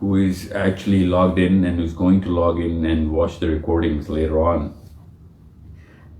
who is actually logged in and who's going to log in and watch the recordings later on.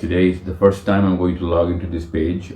today is the first time I'm going to log into this page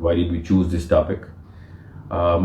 why did we choose this topic।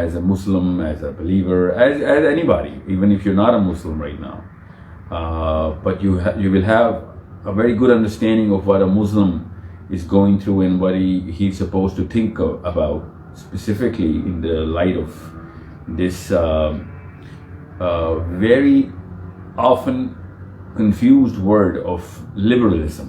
as a Muslim, as a believer, as anybody, even if you're not a Muslim right now, but you will have a very good understanding of what a Muslim is going through and what he's supposed to think about, specifically in the light of this very often confused word of liberalism।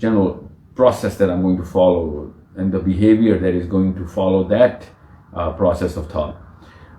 general process that I'm going to follow and the behavior that is going to follow that process of thought।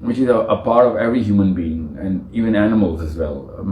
a part of every human being and even animals as well।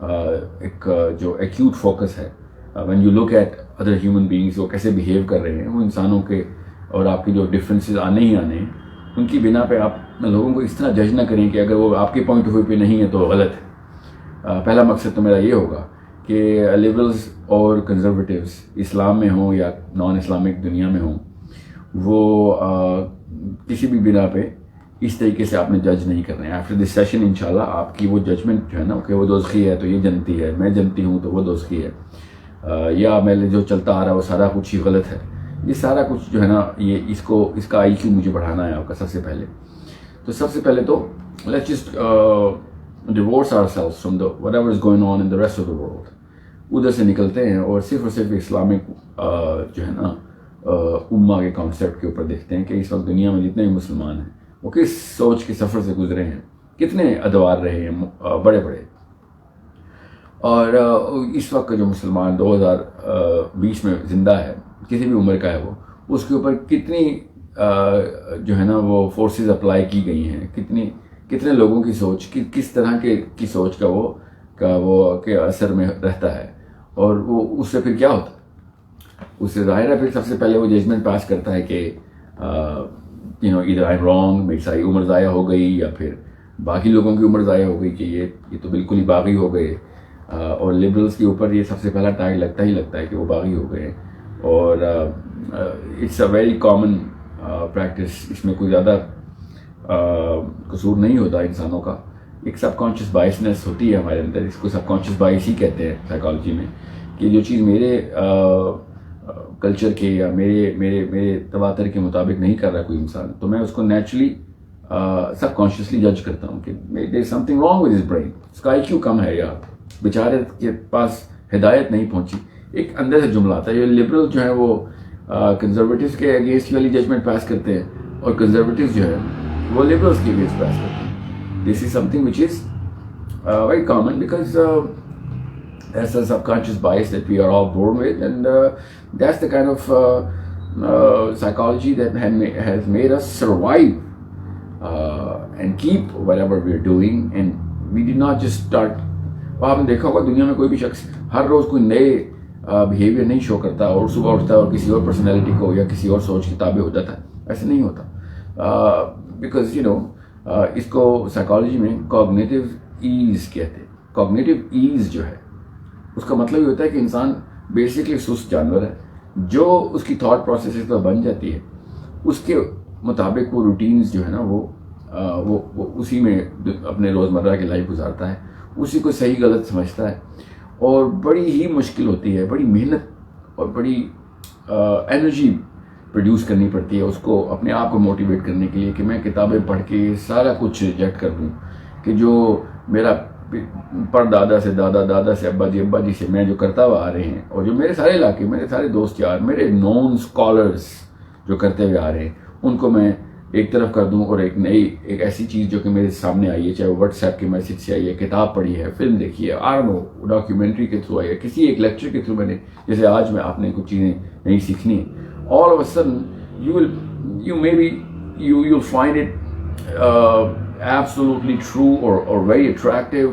ایک جو acute focus ہے when you look at other human beings, وہ کیسے behave کر رہے ہیں، وہ انسانوں کے اور آپ کے جو ڈفرینسز آنے ہی آنے ہیں، ان کی بنا پہ آپ لوگوں کو اس طرح جج نہ کریں کہ اگر وہ آپ کے پوائنٹ آف ویو پہ نہیں ہے تو غلط ہے. پہلا مقصد تو میرا یہ ہوگا کہ لبرلز اور کنزرویٹیوز اسلام میں ہوں یا نان اسلامک دنیا میں ہوں، وہ کسی بھی بنا پہ اس طریقے سے آپ نے جج نہیں کرنا ہے. آفٹر دس سیشن انشاءاللہ آپ کی وہ ججمنٹ جو ہے نا کہ وہ دوزخی ہے تو یہ جنتی ہے، میں جنتی ہوں تو وہ دوزخی ہے، یا میں جو چلتا آ رہا ہے وہ سارا کچھ ہی غلط ہے، یہ سارا کچھ جو ہے نا یہ اس کا آئی کیو مجھے بڑھانا ہے آپ کا. سب سے پہلے تو let's just divorce ourselves from the whatever is going on in the rest of the world. ادھر سے نکلتے ہیں اور صرف اسلامک جو ہے نا امہ کے کانسیپٹ کے اوپر دیکھتے ہیں کہ اس وقت دنیا میں جتنے بھی مسلمان ہیں وہ کس سوچ کے سفر سے گزرے ہیں، کتنے ادوار رہے ہیں بڑے بڑے، اور اس وقت کا جو مسلمان 2020 میں زندہ ہے، کسی بھی عمر کا ہے، وہ اس کے اوپر کتنی جو ہے نا وہ فورسز اپلائی کی گئی ہیں، کتنے لوگوں کی سوچ کس طرح کی سوچ کا وہ کے اثر میں رہتا ہے، اور وہ اس سے پھر کیا ہوتا ہے، اس سے ظاہر ہے پھر سب سے پہلے وہ ججمنٹ پاس کرتا ہے کہ ادھر آئی ایم رانگ، میری ساری عمر ضائع ہو گئی، یا پھر باقی لوگوں کی عمر ضائع ہو گئی کہ یہ تو بالکل ہی باغی ہو گئے. اور لبرلز کے اوپر یہ سب سے پہلا ٹیگ لگتا ہے کہ وہ باغی ہو گئے. اور it's a very common practice, اس میں کوئی زیادہ قصور نہیں ہوتا انسانوں کا. ایک سب کانشیس بائسنس ہوتی ہے ہمارے اندر، اس کو سب کانشیس بائس ہی کہتے ہیں سائیکالوجی میں، کہ جو چیز میرے کلچر کے یا میرے تواتر کے مطابق نہیں کر رہا کوئی انسان، تو میں اس کو نیچرلی سب کانشیسلی جج کرتا ہوں کہ there is something wrong with his brain, اس کا آئی کیو کم ہے، یا بیچارے کے پاس ہدایت نہیں پہنچی. ایک اندر سے جملہ آتا ہے. یہ لبرل جو ہے وہ کنزرویٹیوز کے اگینسٹ والی ججمنٹ پاس کرتے ہیں، اور کنزرویٹیوز جو ہے وہ لبرلز کے اگینسٹ پاس کرتے ہیں. This is something which is very common because that's a subconscious bias that we are all born with, and that's the kind of psychology that has made us survive and keep whatever we're doing, and we did not just start. آپ نے دیکھا ہوگا دنیا میں کوئی بھی شخص ہر روز کوئی نئے بیہیویئر نہیں شو کرتا اور صبح اٹھتا ہے اور کسی اور پرسنالٹی کو یا کسی اور سوچ کے تابع ہو جاتا ہے. ایسے نہیں ہوتا، بیکاز اس کو سائیکالوجی میں کوگنیٹیو ایز کہتے ہیں. کوگنیٹیو ایز جو ہے اس کا مطلب یہ ہوتا ہے کہ انسان بیسکلی سست جانور ہے، جو اس کی تھاٹ پروسیسز پر بن جاتی ہے اس کے مطابق وہ روٹینز جو ہے نا وہ اسی میں اپنے روزمرہ کی لائف گزارتا ہے، اسی کو صحیح غلط سمجھتا ہے. اور بڑی ہی مشکل ہوتی ہے، بڑی محنت اور بڑی انرجی پروڈیوس کرنی پڑتی ہے اس کو اپنے آپ کو موٹیویٹ کرنے کے لیے کہ میں کتابیں پڑھ کے سارا کچھ ریجیکٹ کر دوں، کہ جو میرا پر دادا سے دادا سے ابا جی سے میں جو کرتا ہوا آ رہے ہیں، اور جو میرے سارے علاقے، میرے سارے دوست یار، میرے نون اسکالرس جو کرتے ہوئے آ رہے ہیں، ان کو میں ایک طرف کر دوں اور ایک ایسی چیز جو کہ میرے سامنے آئی ہے، چاہے وہ واٹس ایپ کے میسج سے آئی ہے، کتاب پڑھی ہے، فلم دیکھی ہے، ڈاکیومنٹری کے تھرو آئی ہے، کسی ایک لیکچر کے تھرو میں نے، جیسے آج میں آپ نے کچھ چیزیں نہیں سیکھنی ہیں، all of a sudden you'll find it absolutely true or very attractive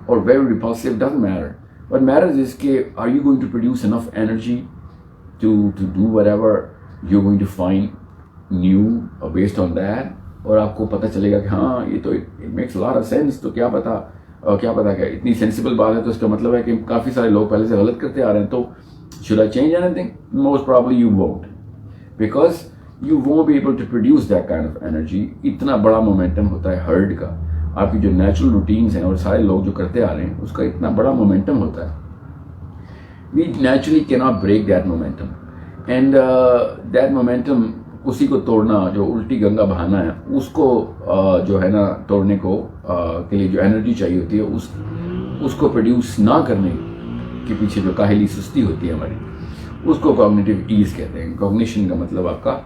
or very repulsive. Doesn't matter. What matters is are you going to produce enough energy to do whatever you're going to find new based on that, اور آپ کو پتہ چلے گا کہ ہاں یہ تو it makes a lot of sense. تو کیا پتا کہ اتنی سینسیبل بات ہے تو اس کا مطلب ہے کہ کافی سارے لوگ پہلے سے غلط کرتے آ رہے ہیں. تو should I change anything? Most probably you won't, because you won't be able to produce that kind of energy. اتنا بڑا مومنٹم ہوتا ہے ہرڈ کا، آپ کی جو نیچرل روٹینز ہیں اور سارے لوگ جو کرتے آ رہے ہیں اس کا اتنا بڑا مومنٹم ہوتا ہے. We naturally cannot break that momentum, and that momentum اسی کو توڑنا، جو الٹی گنگا بہانا ہے اس کو جو ہے نا توڑنے کو کے لیے جو انرجی چاہیے ہوتی ہے اس کو پروڈیوس نہ کرنے کے پیچھے جو کاہلی سستی ہوتی ہے ہماری، اس کو کوگنیٹیو ایز کہتے ہیں. کوگنیشن کا مطلب آپ کا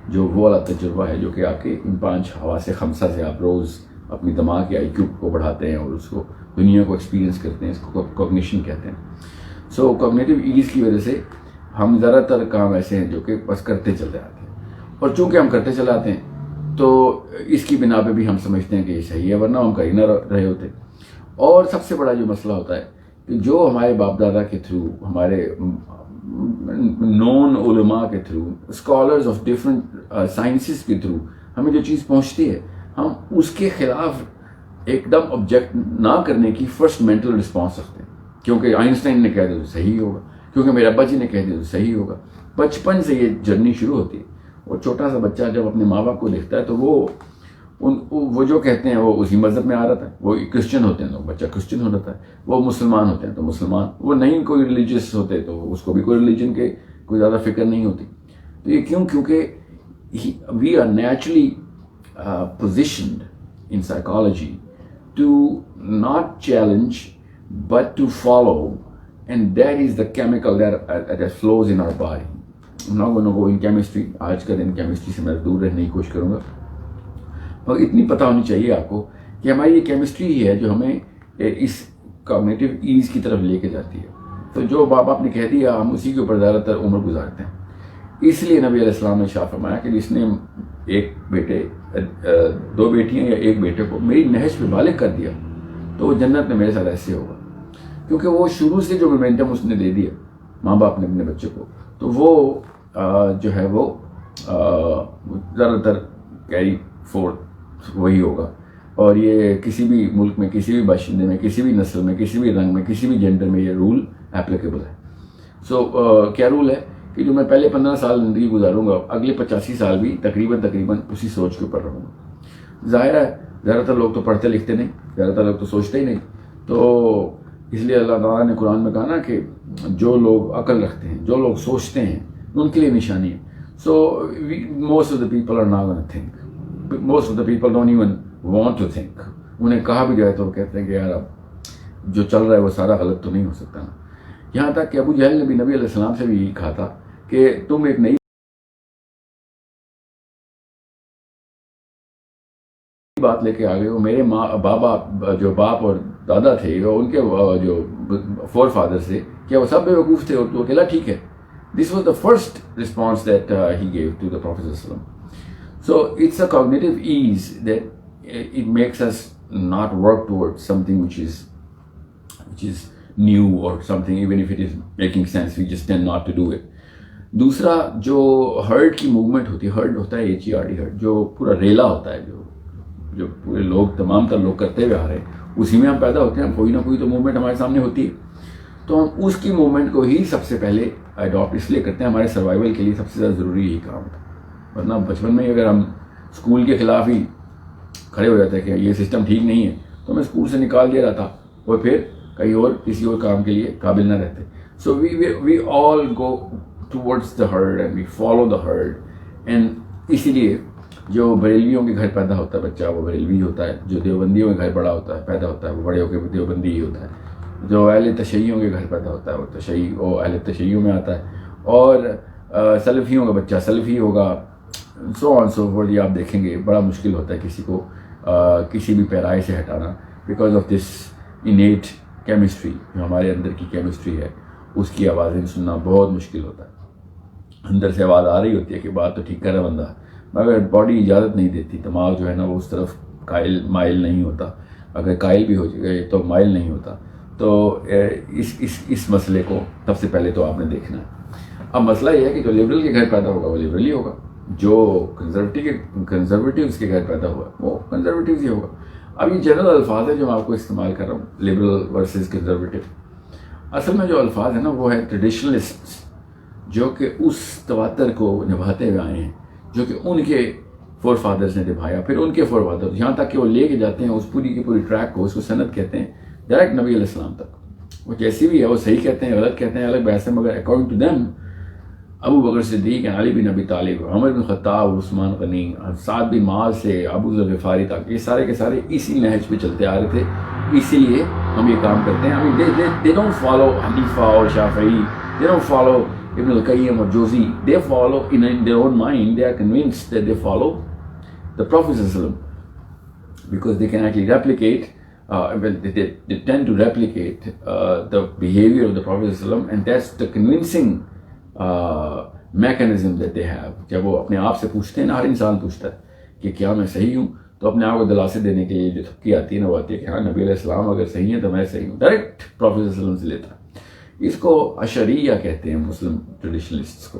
جو وہ والا تجربہ ہے جو کہ آپ کے ان 5 حواس خمسہ سے آپ روز اپنی دماغ کے آئی کیو کو بڑھاتے ہیں اور اس کو دنیا کو ایکسپیرینس کرتے ہیں، اس کو کوگنیشن کہتے ہیں. سو کوگنیٹیو ایز کی وجہ سے ہم زیادہ تر کام ایسے ہیں جو کہ بس کرتے چلے آتے ہیں، اور چونکہ ہم کرتے چلے آتے ہیں تو اس کی بنا پہ بھی ہم سمجھتے ہیں کہ یہ صحیح ہے، ورنہ ہم کہیں نہ رہے ہوتے. اور سب سے بڑا جو مسئلہ ہوتا ہے کہ جو ہمارے باپ دادا کے تھرو، ہمارے نون علماء کے through, scholars of different sciences کے تھرو ہمیں جو چیز پہنچتی ہے، ہم اس کے خلاف ایک دم آبجیکٹ نہ کرنے کی فرسٹ مینٹل رسپانس رکھتے ہیں، کیونکہ آئنسٹائن نے کہہ دیا تو صحیح ہوگا، کیونکہ میرے ابا جی نے کہہ دیا تو صحیح ہوگا. بچپن سے یہ جرنی شروع ہوتی ہے. اور چھوٹا سا بچہ جب اپنے ماں باپ کو دیکھتا ہے تو وہ جو کہتے ہیں وہ اسی مذہب میں آ رہا ہے. وہ کرسچن ہوتے ہیں تو بچہ کرسچن ہو رہتا ہے، وہ مسلمان ہوتے ہیں تو مسلمان، وہ نہیں کوئی ریلیجیس ہوتے تو اس کو بھی کوئی ریلیجن کے کوئی زیادہ فکر نہیں ہوتی. تو یہ کیوں؟ کیونکہ we are naturally positioned in psychology to not challenge but to follow, and that is the chemical that flows in our body. I'm not going to go in chemistry. آج کا دن کیمسٹری سے میں دور رہنے کی کوشش کروں گا، مگر اتنی پتہ ہونی چاہیے آپ کو کہ ہماری یہ کیمسٹری ہی ہے جو ہمیں اس کاگنیٹو ایز کی طرف لے کے جاتی ہے. تو جو باپ باپ نے کہہ دیا ہم اسی کے اوپر زیادہ تر عمر گزارتے ہیں. اس لیے نبی علیہ السلام نے شاہ فرمایا کہ جس نے ایک بیٹے، 2 بیٹیاں یا 1 بیٹے کو میری نہج پہ بالغ کر دیا تو وہ جنت میں میرے ساتھ ایسے ہوگا. کیونکہ وہ شروع سے جو مومنٹم اس نے دے دیا ماں باپ نے اپنے بچے کو، تو وہ جو ہے وہ زیادہ تر کیری فورتھ وہی ہوگا. اور یہ کسی بھی ملک میں، کسی بھی باشندے میں، کسی بھی نسل میں، کسی بھی رنگ میں، کسی بھی جینڈر میں یہ رول اپلیکیبل ہے. سو کیا رول ہے کہ جو میں پہلے 15 سال زندگی گزاروں گا، اگلے 85 سال بھی تقریباً اسی سوچ کے اوپر رہوں گا. ظاہر ہے زیادہ تر لوگ تو پڑھتے لکھتے نہیں، زیادہ تر لوگ تو سوچتے ہی نہیں. تو اس لیے اللہ تعالیٰ نے قرآن میں کہا نا کہ جو لوگ عقل رکھتے ہیں، جو لوگ سوچتے ہیں، ان کے لیے نشانی ہے. So most of the people are not gonna think, most of the people don't even want to think. انہیں کہا بھی جائے تو وہ کہتے ہیں کہ یار اب جو چل رہا ہے وہ سارا غلط تو نہیں ہو سکتا نا. یہاں تک کہ ابو جہل نے بھی نبی علیہ السلام سے بھی یہی کہا تھا کہ تم ایک نئی بات لے کے آ گئے ہو. میرے جو باپ اور دادا تھے، ان کے جو فور فادر تھے، کیا وہ سب بیوقوف تھے اور تو اکیلا ٹھیک ہے؟ This was the first response that he gave to the Prophet ﷺ. So it's a cognitive ease that it makes us not work towards something which is new or something, even if it is making sense, we just tend not to do it. دوسرا جو heard کی movement ہوتی ہے، heard ہوتا ہے HERD heard, جو پورا ریلا ہوتا ہے، جو پورے لوگ، تمام تر لوگ کرتے ہوئے آ رہے ہیں، اسی میں ہم پیدا ہوتے ہیں. کوئی نہ کوئی تو موومنٹ ہمارے سامنے ہوتی ہے، تو ہم اس کی موومنٹ کو ہی سب سے پہلے اڈاپٹ اس لیے کرتے ہیں. ہمارے سروائیول کے لیے سب سے زیادہ ضروری یہی کام ہے. ورنہ بچپن میں اگر ہم اسکول کے خلاف ہی کھڑے ہو جاتے ہیں کہ یہ سسٹم ٹھیک نہیں ہے، تو ہمیں اسکول سے نکال دیا جاتا اور پھر کہیں اور کسی اور کام کے لیے قابل نہ رہتے. So we all go towards the herd and we follow the herd. And اسی لیے جو بریلویوں کے گھر پیدا ہوتا ہے بچہ، وہ بریلوی ہوتا ہے. جو دیوبندیوں کے گھر بڑا ہوتا ہے، پیدا ہوتا ہے، وہ بڑے ہو کے دیوبندی ہی ہوتا ہے. جو اہل تشیعوں کے گھر پیدا ہوتا ہے وہ اہل تشیعوں میں آتا ہے. اور سلفیوں کا بچہ سلفی ہوگا. سو آن سو فورتھ. یہ آپ دیکھیں گے بڑا مشکل ہوتا ہے کسی کو کسی بھی پیرائے سے ہٹانا، because of this innate chemistry. جو ہمارے اندر کی کیمسٹری ہے، اس کی آوازیں سننا بہت مشکل ہوتا ہے. اندر سے آواز آ رہی ہوتی ہے کہ بات تو ٹھیک کر رہا بندہ، مگر باڈی اجازت نہیں دیتی. دماغ جو ہے نا وہ اس طرف مائل نہیں ہوتا. اگر قائل بھی ہو جائے تو مائل نہیں ہوتا. تو اس مسئلے کو سب سے پہلے تو آپ نے دیکھنا ہے. اب مسئلہ یہ ہے کہ جو لبرل کے گھر پیدا ہوگا وہ لبرل ہی ہوگا، جو کنزرویٹیوز کے گھر پیدا ہوا وہ کنزرویٹیوز ہی ہوگا. اب یہ جنرل الفاظ ہے جو میں آپ کو استعمال کر رہا ہوں، لبرل ورسز کنزرویٹیو. اصل میں جو الفاظ ہیں نا وہ ہے ٹریڈیشنلسٹ، جو کہ اس تواتر کو نبھاتے ہوئے آئے ہیں جو کہ ان کے فور فادرز نے نبھایا. پھر ان کے فور فادرز یہاں تک کہ وہ لے کے جاتے ہیں اس پوری کی پوری ٹریک کو، اس کو سند کہتے ہیں، ڈائریکٹ نبی علیہ السلام تک. وہ جیسی بھی ہے، وہ صحیح کہتے ہیں، غلط کہتے ہیں، الگ بحث ہے، مگر اکارڈنگ ٹو دیم ابو بکر صدیق، علی بن ابی طالب، عمر بن خطاب، عثمان غنی، سعد بن معاذ سے ابو ذر غفاری تک، یہ سارے کے سارے اسی نہج پہ چلتے آ رہے تھے. اسی لیے ہم یہ کام کرتے ہیں. they don't follow حنیفہ اور شافعی، they don't follow ابن القیم اور جوزی. they follow in their own mind, they are convinced that they follow the Prophet ﷺ because they can actually replicate they tend to replicate the behavior of the Prophet ﷺ, and that's the convincing mechanism that they have. جب وہ اپنے آپ سے پوچھتے ہیں نا، ہر انسان پوچھتا ہے کہ کیا میں صحیح ہوں، تو اپنے آپ کو دلاسے دینے کے لیے جو تھپکی آتی ہے نا وہ آتی ہے کہ ہاں نبی علیہ السلام اگر صحیح ہے تو میں صحیح ہوں، ڈائریکٹ پروفیٹ صلی اللہ علیہ وسلم سے لیتا ہے۔ اس کو اشعریہ کہتے ہیں مسلم ٹریڈیشنلسٹس کو۔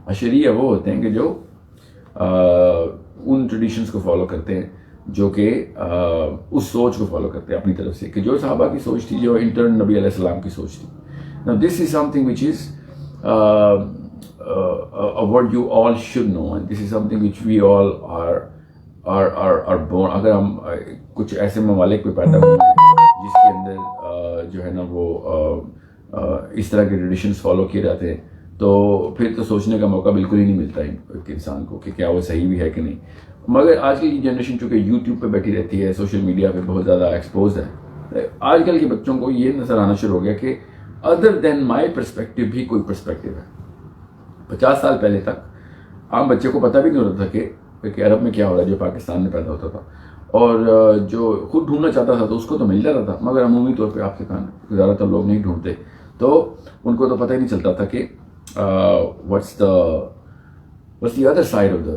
اشعریہ وہ ہوتے ہیں کہ جو ان ٹریڈیشنس کو فالو کرتے ہیں جو کہ اس سوچ کو فالو کرتے ہیں اپنی طرف سے، کہ جو صحابہ کی سوچ تھی، جو انٹرن نبی علیہ السلام کی سوچ تھی۔ Now this is something which is what you all should know, and this is something which we all are born. اگر ہم کچھ ایسے ممالک پہ پیدا ہوئے ہیں جس کے اندر جو ہے نا وہ اس طرح کے ٹریڈیشنس فالو کیے جاتے ہیں، تو پھر تو سوچنے کا موقع بالکل ہی نہیں ملتا ایک انسان کو کہ کیا وہ صحیح بھی ہے کہ نہیں۔ مگر آج کی جنریشن چونکہ یوٹیوب پہ بیٹھی رہتی ہے، سوشل میڈیا پہ بہت زیادہ ایکسپوز ہے، آج کل کے بچوں کو یہ نظر آنا شروع ہو گیا کہ ادر دین مائی پرسپیکٹیو بھی کوئی پرسپیکٹیو ہے۔ 50 سال پہلے تک عام بچے کو پتہ بھی نہیں ہوتا تھا کہ عرب میں کیا ہو رہا ہے جو پاکستان میں پیدا ہوتا تھا، اور جو خود ڈھونڈنا چاہتا تھا تو اس کو تو مل جاتا تھا، مگر عمومی طور پہ آپ سے کہاں زیادہ تر لوگ نہیں ڈھونڈتے، تو ان کو تو پتہ ہی نہیں چلتا تھا کہ what's the other side of the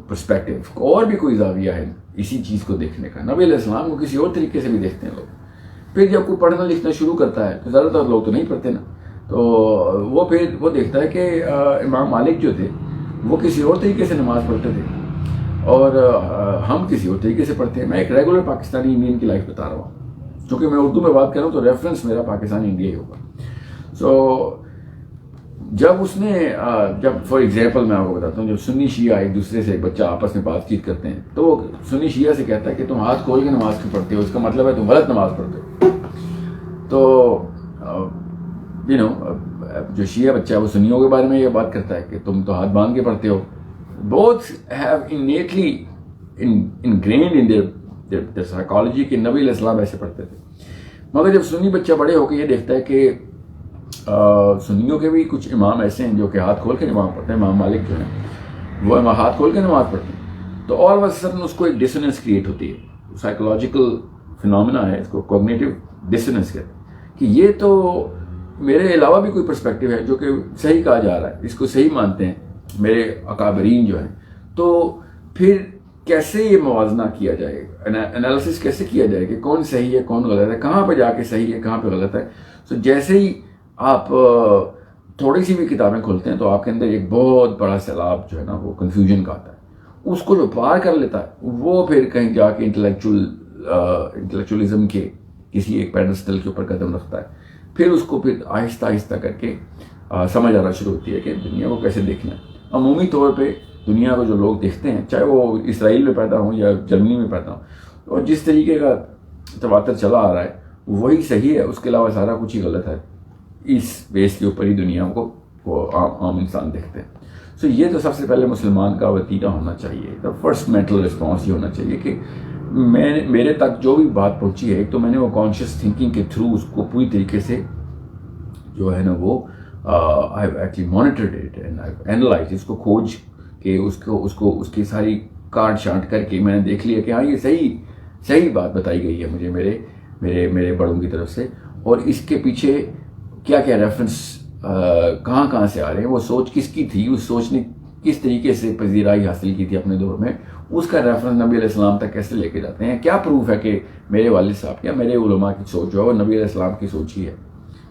perspective، اور بھی کوئی زاویہ ہے اسی چیز کو دیکھنے کا۔ نبی علیہ السلام کو کسی اور طریقے سے بھی دیکھتے ہیں لوگ۔ پھر جب کوئی پڑھنا لکھنا شروع کرتا ہے تو زیادہ تر لوگ تو نہیں پڑھتے نا، تو وہ دیکھتا ہے کہ امام مالک جو تھے وہ کسی اور طریقے سے نماز پڑھتے تھے اور ہم کسی اور طریقے سے پڑھتے ہیں۔ میں ایک ریگولر پاکستانی انڈین کی لائف بتا رہا ہوں، چونکہ میں اردو میں بات کر رہا ہوں تو ریفرنس میرا پاکستانی انڈیا ہی ہوگا۔ سو جب اس نے جب فار ایگزامپل میں آپ کو بتاتا ہوں، جب سنی شیعہ ایک دوسرے سے بچہ آپس میں بات چیت کرتے ہیں تو وہ سنی شیعہ سے کہتا ہے کہ تم ہاتھ کھول کے نماز کیوں پڑھتے ہو، اس کا مطلب ہے تم غلط نماز پڑھتے ہو۔ تو جو شیعہ بچہ ہے وہ سنیوں کے بارے میں یہ بات کرتا ہے کہ تم تو ہاتھ باندھ کے پڑھتے ہو۔ Both have innately ingrained in their psychology کہ نبی علیہ السلام ایسے پڑھتے تھے۔ مگر جب سنی بچہ بڑے ہو کے یہ دیکھتا ہے کہ سنیوں کے بھی کچھ امام ایسے ہیں جو کہ ہاتھ کھول کے نماز پڑھتے ہیں، امام مالک جو ہیں وہ ہاتھ کھول کے نماز پڑھتے ہیں، تو آل آف اے سڈن اس کو ایک ڈسوننس کریٹ ہوتی ہے۔ سائیکولوجیکل فنومینا ہے، اس کو کوگنیٹو ڈسوننس کہتے ہیں، کہ یہ تو میرے علاوہ بھی کوئی پرسپیکٹیو ہے جو کہ صحیح کہا جا رہا ہے، اس کو صحیح مانتے ہیں میرے اکابرین جو ہیں، تو پھر کیسے یہ موازنہ کیا جائے، انالیسس کیسے کیا جائے کہ کون صحیح ہے کون غلط ہے، کہاں پہ جا کے صحیح ہے کہاں پہ غلط ہے۔ سو جیسے ہی آپ تھوڑی سی بھی کتابیں کھولتے ہیں تو آپ کے اندر ایک بہت بڑا سیلاب جو ہے نا وہ کنفیوژن کا آتا ہے۔ اس کو جو پار کر لیتا ہے وہ پھر کہیں جا کے انٹلیکچوئلزم کے کسی ایک پیڈسٹل کے اوپر قدم رکھتا ہے، پھر اس کو پھر آہستہ آہستہ کر کے سمجھ آنا شروع ہوتی ہے کہ دنیا کو کیسے دیکھنا ہے۔ عمومی طور پہ دنیا کو جو لوگ دیکھتے ہیں، چاہے وہ اسرائیل میں پیدا ہوں یا جرمنی میں پیدا ہوں، اور جس طریقے کا تواتر چلا آ رہا ہے وہی صحیح ہے، اس کے علاوہ سارا کچھ ہی غلط ہے، اس بیس کے اوپر ہی دنیا کو وہ عام انسان دیکھتے ہیں۔ سو یہ تو سب سے پہلے مسلمان کا وتیرہ ہونا چاہیے، دا فرسٹ مینٹل رسپانس یہ ہونا چاہیے کہ میرے تک جو بھی بات پہنچی ہے، ایک تو میں نے وہ کانشیس تھنکنگ کے تھرو اس کو پوری طریقے سے جو ہے نا وہ I have actually monitored it and I've analyzed، اس کو کھوج کے اس کی ساری کاٹ شانٹ کر کے میں نے دیکھ لیا کہ ہاں یہ صحیح بات بتائی گئی ہے مجھے میرے بڑوں کی طرف سے، اور اس کے پیچھے کیا ریفرنس کہاں سے آ رہے ہیں، وہ سوچ کس کی تھی، اس سوچ نے کس طریقے سے پذیرائی حاصل کی تھی اپنے دور میں، اس کا ریفرنس نبی علیہ السلام تک کیسے لے کے جاتے ہیں، کیا پروف ہے کہ میرے والد صاحب یا میرے علماء کی سوچ جو ہے وہ نبی علیہ السلام کی سوچ ہی ہے۔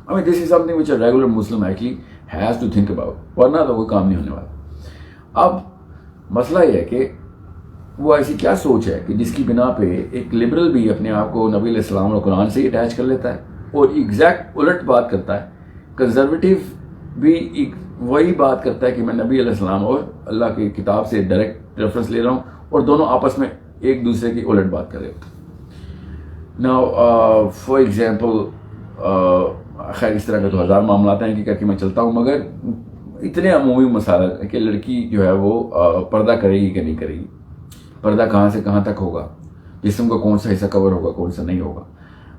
I mean this is something which a regular Muslim actually has to think about، ورنہ تو کوئی کام نہیں ہونے والا۔ اب مسئلہ یہ ہے کہ وہ ایسی کیا سوچ ہے کہ جس کی بنا پہ ایک لبرل بھی اپنے آپ کو نبی علیہ السلام اور قرآن سے ہی اٹیچ کر لیتا ہے اور ایگزیکٹ الٹ بات کرتا ہے، کنزرویٹیو بھی وہی بات کرتا ہے کہ میں نبی علیہ السلام اور اللہ کی کتاب سے ڈائریکٹ ریفرنس لے رہا ہوں، اور دونوں آپس میں ایک دوسرے کی الٹ بات کر رہے ہوتے ہیں۔ ناؤ فار ایگزامپل، خیر اس طرح کے تو ہزار معاملات ہیں کہ کر کے میں چلتا ہوں، مگر اتنے عمومی مسائل ہیں کہ لڑکی جو ہے وہ پردہ کرے گی کہ نہیں کرے گی، پردہ کہاں سے کہاں تک ہوگا، جسم کا کون سا حصہ کور ہوگا کون سا نہیں ہوگا،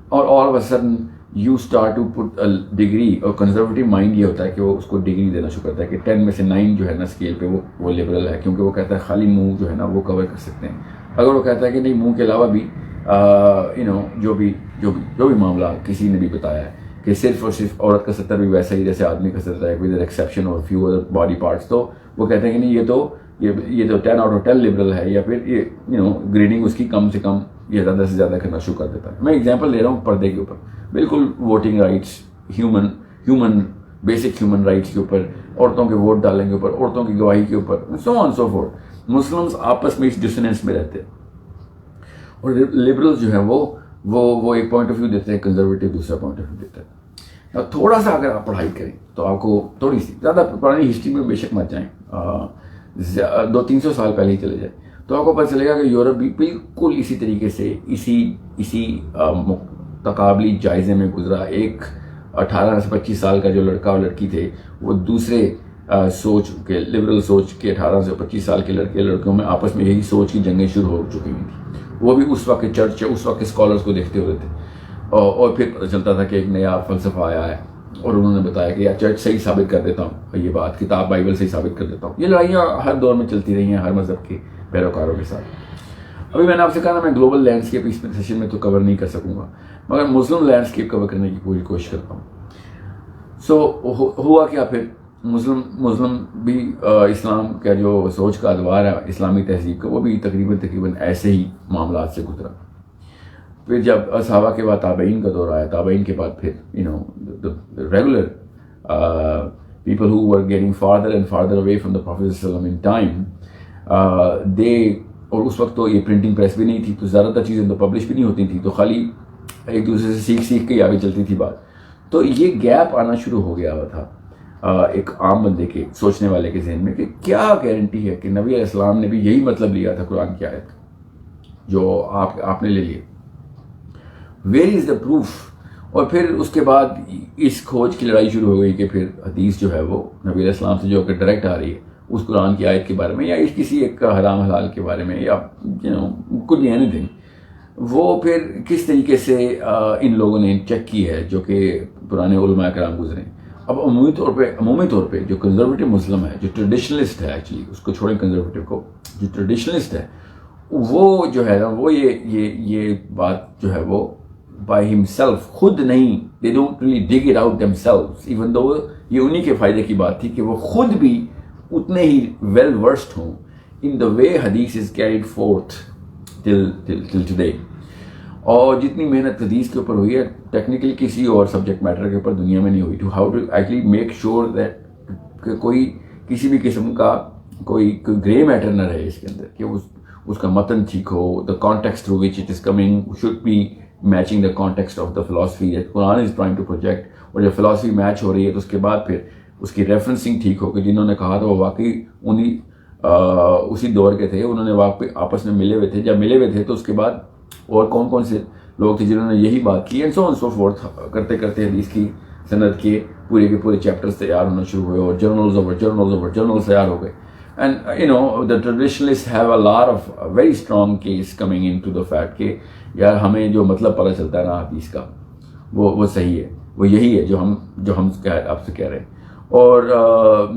اور all of a sudden you start to put degree, اور کنزرویٹیو مائنڈ یہ ہوتا ہے کہ وہ اس کو ڈگری دینا شروع کرتا ہے کہ 10 میں سے 9 جو ہے نا اسکیل پہ وہ لبرل ہے، کیونکہ وہ کہتا ہے خالی منہ جو ہے نا وہ کور کر سکتے ہیں۔ اگر وہ کہتا ہے کہ نہیں منہ کے علاوہ بھی جو بھی معاملہ کسی نے بھی بتایا ہے کہ صرف اور صرف عورت کا ستر بھی ویسا ہی جیسے آدمی کا ستر ہے ود ایکسیپشن اور فیو ادر باڈی پارٹس، تو وہ کہتے ہیں کہ نہیں یہ تو یہ تو 10 آؤٹ آف 10 لبرل ہے، یا پھر یہ گریڈنگ اس کی کم سے کم یہ زیادہ سے زیادہ کرنا شروع کر دیتا ہے. میں ایگزامپل دے رہا ہوں پردے کے اوپر، بالکل voting rights, human basic human rights کے اوپر، عورتوں کے ووٹ ڈالنے کے اوپر، عورتوں کی گواہی کے اوپر، سو آن سو فورتھ. مسلمس آپس میں اس ڈسنینس میں رہتے ہیں، اور لبرلز جو ہیں وہ ایک پوائنٹ آف ویو دیتے ہیں، کنزرویٹو دوسرا پوائنٹ آف ویو دیتا ہے. تھوڑا سا اگر آپ پڑھائی کریں تو آپ کو تھوڑی سی، زیادہ پرانی ہسٹری میں بے شک مت جائیں، 200-300 سال پہلے ہی چلے جائیں، تو آپ کو پتہ چلے گا کہ یورپ بھی بالکل اسی طریقے سے اسی تقابلی جائزے میں گزرا. ایک 18 سے 25 سال کا جو لڑکا اور لڑکی تھے، وہ دوسرے سوچ کے، لبرل سوچ کے 18 سے 25 سال کے لڑکوں میں آپس میں یہی سوچ کی جنگیں شروع ہو چکی ہوئی تھیں. وہ بھی اس وقت چرچ، اس وقت اسکالرس کو دیکھتے ہوئے تھے، اور پھر پتہ چلتا تھا کہ ایک نیا فلسفہ آیا ہے، اور انہوں نے بتایا کہ یار چرچ صحیح ثابت کر دیتا ہوں، یہ بات کتاب بائبل صحیح ثابت کر دیتا ہوں. یہ لڑائیاں ہر دور میں چلتی رہی ہیں ہر مذہب کے پیروکاروں کے ساتھ. ابھی میں نے آپ سے کہا نا میں گلوبل لینڈسکیپ اس سیشن میں تو کور نہیں کر سکوں گا، مگر مسلم لینڈسکیپ کور کرنے کی پوری کوشش کرتا ہوں. سو ہوا کیا پھر، مسلم بھی اسلام کا جو سوچ کا ادوار ہے اسلامی تہذیب کا، وہ بھی تقریباً ایسے ہی معاملات سے گزرا. پھر جب صحابہ کے بعد تابعین کا دور آیا، تابعین کے بعد پھر regular people who were getting farther and farther away from the prophet صلی اللہ علیہ وسلم ان ٹائم دے. اور اس وقت تو یہ پرنٹنگ پریس بھی نہیں تھی، تو زیادہ تر چیزیں تو پبلش بھی نہیں ہوتی تھیں، تو خالی ایک دوسرے سے سیکھ کے آگے چلتی تھی بات. تو یہ گیپ آنا شروع ہو گیا ہوا تھا ایک عام بندے کے سوچنے والے کے ذہن میں کہ کیا گارنٹی ہے کہ نبی علیہ السلام نے بھی یہی مطلب لیا تھا قرآن کی آیت جو آپ نے لے لیا، ویئر از دا پروف. اور پھر اس کے بعد اس کھوج کی لڑائی شروع ہو گئی کہ پھر حدیث جو ہے وہ نبی علیہ السلام سے جو کہ ڈائریکٹ آ رہی ہے اس قرآن کی آیت کے بارے میں، یا اس کسی ایک حرام حلال کے بارے میں، یا could be anything، وہ پھر کس طریقے سے ان لوگوں نے چیک کی ہے جو کہ پرانے علماء کرام گزرے. اب عمومی طور پہ جو کنزرویٹو مسلم ہے، جو ٹریڈیشنلسٹ ہے، ایکچولی اس کو چھوڑیں کنزرویٹو کو، جو ٹریڈیشنلسٹ ہے وہ جو ہے نا وہ یہ بات جو ہے وہ بائی ہمسیلف خود نہیں، they don't really dig it out themselves even though یہ انہی کے فائدے کی بات تھی کہ وہ خود بھی اتنے ہی ویل ورسڈ ہوں in the way حدیث is carried forth till today. اور جتنی محنت حدیث کے اوپر ہوئی ہے ٹیکنیکلی کسی اور سبجیکٹ میٹر کے اوپر دنیا میں نہیں ہوئی، to how to actually make sure that کہ کوئی کسی بھی قسم کا کوئی گرے میٹر نہ رہے اس کے اندر، کہ اس کا متن ٹھیک ہو، the context through which it is coming should be matching the context of the philosophy that Quran is trying to project. اور جب فلاسفی میچ ہو رہی ہے تو اس کے بعد پھر اس کی ریفرنسنگ ٹھیک ہو کہ جنہوں نے کہا تھا وہ واقعی اسی دور کے تھے، انہوں نے واقعی آپس میں ملے ہوئے تھے. جب ملے ہوئے تھے تو اس کے بعد اور کون سے لوگ تھے جنہوں نے یہی بات کی، and so on so forth کرتے کرتے حدیث کی سند کے پورے چیپٹرز تیار ہونا شروع ہوئے، اور جرنلز تیار ہو گئے. And the traditionalists have a lot of very strong case coming into the fact کہ یار ہمیں جو مطلب پتہ چلتا ہے نا حدیث کا وہ صحیح ہے، وہ یہی ہے جو ہم آپ سے کہہ رہے ہیں. اور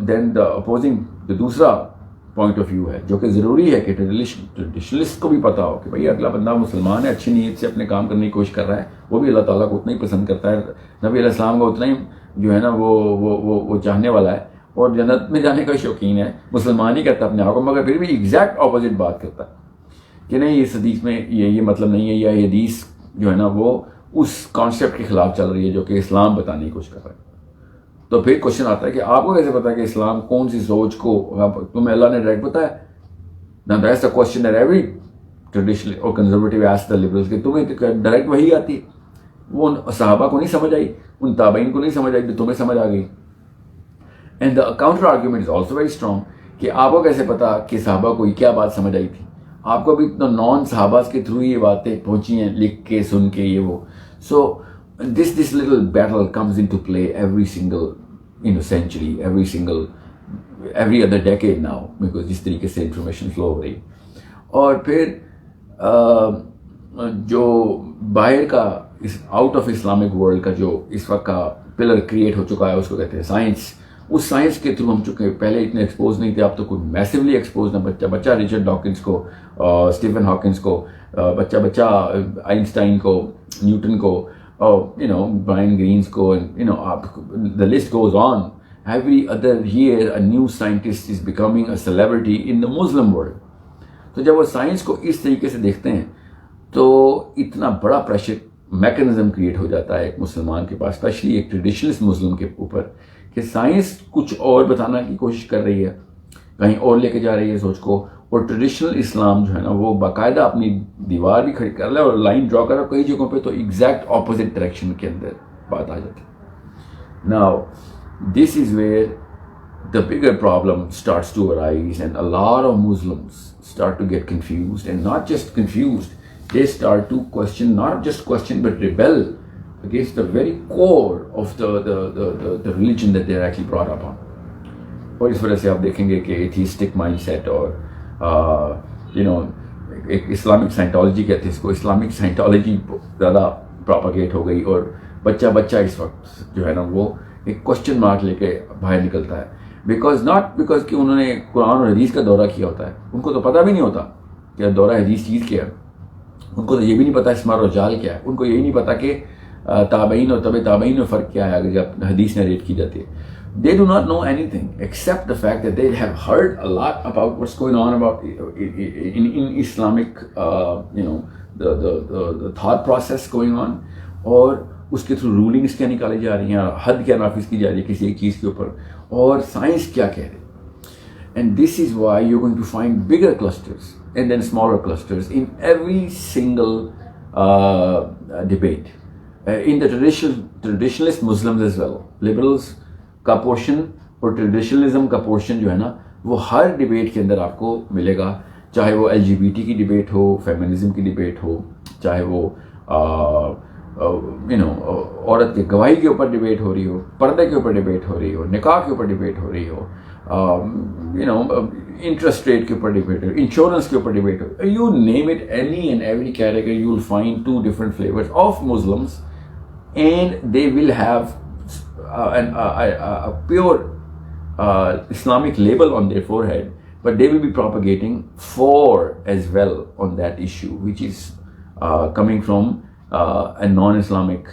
دین دا اپوزنگ جو دوسرا پوائنٹ آف ویو ہے جو کہ ضروری ہے کہ ٹریڈیشنلسٹ کو بھی پتہ ہو کہ بھائی اگلا بندہ مسلمان ہے، اچھی نیت سے اپنے کام کرنے کی کوشش کر رہا ہے، وہ بھی اللہ تعالیٰ کو اتنا ہی پسند کرتا ہے، نبی علیہ السلام کو اتنا ہی جو ہے نا وہ چاہنے والا ہے، اور جنت میں جانے کا شوقین ہے. مسلمان ہی کرتا اپنے آپ کو، مگر پھر بھی ایگزیکٹ اپوزٹ بات کرتا ہے کہ نہیں اس حدیث میں یہ مطلب نہیں ہے، یا یہ حدیث جو ہے نا وہ اس کانسیپٹ کے خلاف چل رہی ہے جو کہ اسلام بتانے کی کوشش کر رہا ہے. تو پھر کوشچن آتا ہے کہ آپ کو کیسے پتا ہے کہ اسلام کون سی سوچ کو تمہیں اللہ نے ڈائریکٹ بتایا؟ نا that's the question that every traditional اور کنزرویٹو آسک دا لبرلز کہ تمہیں ڈائریکٹ وہی آتی ہے، وہ صحابہ کو نہیں سمجھ آئی، ان تابعین کو نہیں سمجھ آئی، تو تمہیں سمجھ آ گئی. And the counter argument is also very strong کہ آپ کو کیسے پتا کہ صحابہ کو کیا بات سمجھ آئی تھی؟ آپ کو بھی تو نان صحابہ کے تھرو یہ باتیں پہنچی ہیں، لکھ کے سن کے یہ وہ. سو this little battle comes into play every single century, every other decade now, because جس طریقے سے انفارمیشن فلو ہو رہی. اور پھر جو باہر کا آؤٹ آف اسلامک ورلڈ کا جو اس وقت کا پلر کریٹ ہو چکا ہے اس کو کہتے ہیں سائنس. اس سائنس کے تھرو ہم چکے پہلے اتنے ایکسپوز نہیں تھے، اب تو کوئی میسیولی ایکسپوز نہ بچہ رچرڈ ڈاکنس کو، اسٹیفن ہاکنس کو، بچہ آئنسٹائن کو، نیوٹن کو، برائن گرینز کو، the list goes on. Every other year a new scientist is becoming a celebrity in the Muslim world. تو جب وہ سائنس کو اس طریقے سے دیکھتے ہیں تو اتنا بڑا پریشر میکنزم کریٹ ہو جاتا ہے ایک مسلمان کے پاس, اسپیشلی ایک ٹریڈیشنلسٹ مسلم کے اوپر, کہ سائنس کچھ اور بتانا کی کوشش کر رہی ہے, کہیں اور لے کے جا رہی ہے سوچ کو, اور ٹریڈیشنل اسلام جو ہے نا وہ باقاعدہ اپنی دیوار بھی کھڑی کر لے اور لائن ڈرا کر رہا کئی جگہوں پہ, تو ایگزیکٹ اپوزٹ ڈائریکشن کے اندر بات آ جاتی ہے. Now this is where the bigger problem starts to arise, and a lot of Muslims start to get confused, and not just confused, they start to question, not just question but rebel against the very core of the religion that they're actually brought up on. اور اس وجہ سے آپ دیکھیں گے کہ atheistic mind set اور ایک Islamic سائنٹالوجی کہتے ہیں اس کو, اسلامک سائنٹالوجی زیادہ پراپاگیٹ ہو گئی, اور بچہ اس وقت جو ہے نا وہ ایک کوشچن مارک لے کے باہر نکلتا ہے, ناٹ بیکاز کہ انہوں نے قرآن اور حدیث کا دورہ کیا ہوتا ہے, ان کو تو پتہ بھی نہیں ہوتا کہ دورہ حدیث چیز کیا ہے, ان کو تو یہ بھی نہیں پتا اسمار و جال کیا ہے, ان کو یہی نہیں پتا کہ تابعین اور تابعین میں فرق کیا ہے اگر جب حدیث نریٹ کی جاتی ہے. They do not know anything except the fact that they have heard a lot about what's going on about in Islamic, the thought process going on, اور اس کے تھرو رولنگس کیا نکالی جا رہی ہیں, حد کیا نافذ کی جا رہی ہے کسی ایک چیز کے اوپر, اور سائنس کیا کہہ رہی ہے. And this is why you're going to find bigger clusters and then smaller clusters in every single debate. In the traditionalist Muslims as well, liberals کا پورشن اور ٹریڈیشنلزم کا پورشن جو ہے نا وہ ہر ڈیبیٹ کے اندر آپ کو ملے گا, چاہے وہ LGBT کی ڈیبیٹ ہو, فیمنزم کی ڈیبیٹ ہو, چاہے وہ عورت کی گواہی کے اوپر ڈیبیٹ ہو رہی ہو, پردے کے اوپر ڈیبیٹ ہو رہی ہو, نکاح کے اوپر ڈیبیٹ ہو رہی ہو, انٹرسٹ ریٹ کے اوپر ڈیبیٹ ہو, انشورنس کے اوپر debate who, you name it, any and every category you will find 2 different flavors of Muslims, and they will have a pure Islamic label on their forehead, but they will be propagating for as well on that issue, which is coming from a non-Islamic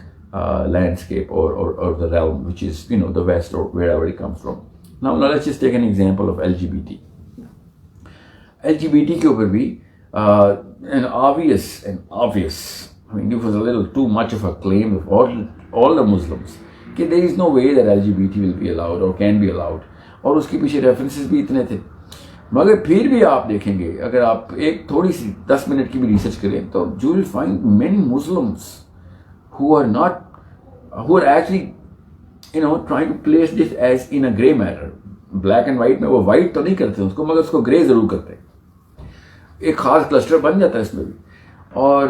landscape or the realm, which is the West or wherever it comes from. Now let's just take an example of LGBT. LGBT کے اوپر بھی an obvious, I mean it was a little too much of a claim of all the Muslims کہ there is no way that LGBT will be allowed or can be allowed, اور اس کے پیچھے references بھی اتنے تھے. مگر پھر بھی آپ دیکھیں گے اگر آپ ایک تھوڑی سی 10 منٹ کی بھی ریسرچ کریں تو you will find many Muslims who are actually trying to place this as in a grey matter. black and white میں وہ white تو نہیں کرتے اس کو, مگر اس کو grey ضرور کرتے ہیں. ایک خاص کلسٹر بن جاتا ہے اس میں بھی, اور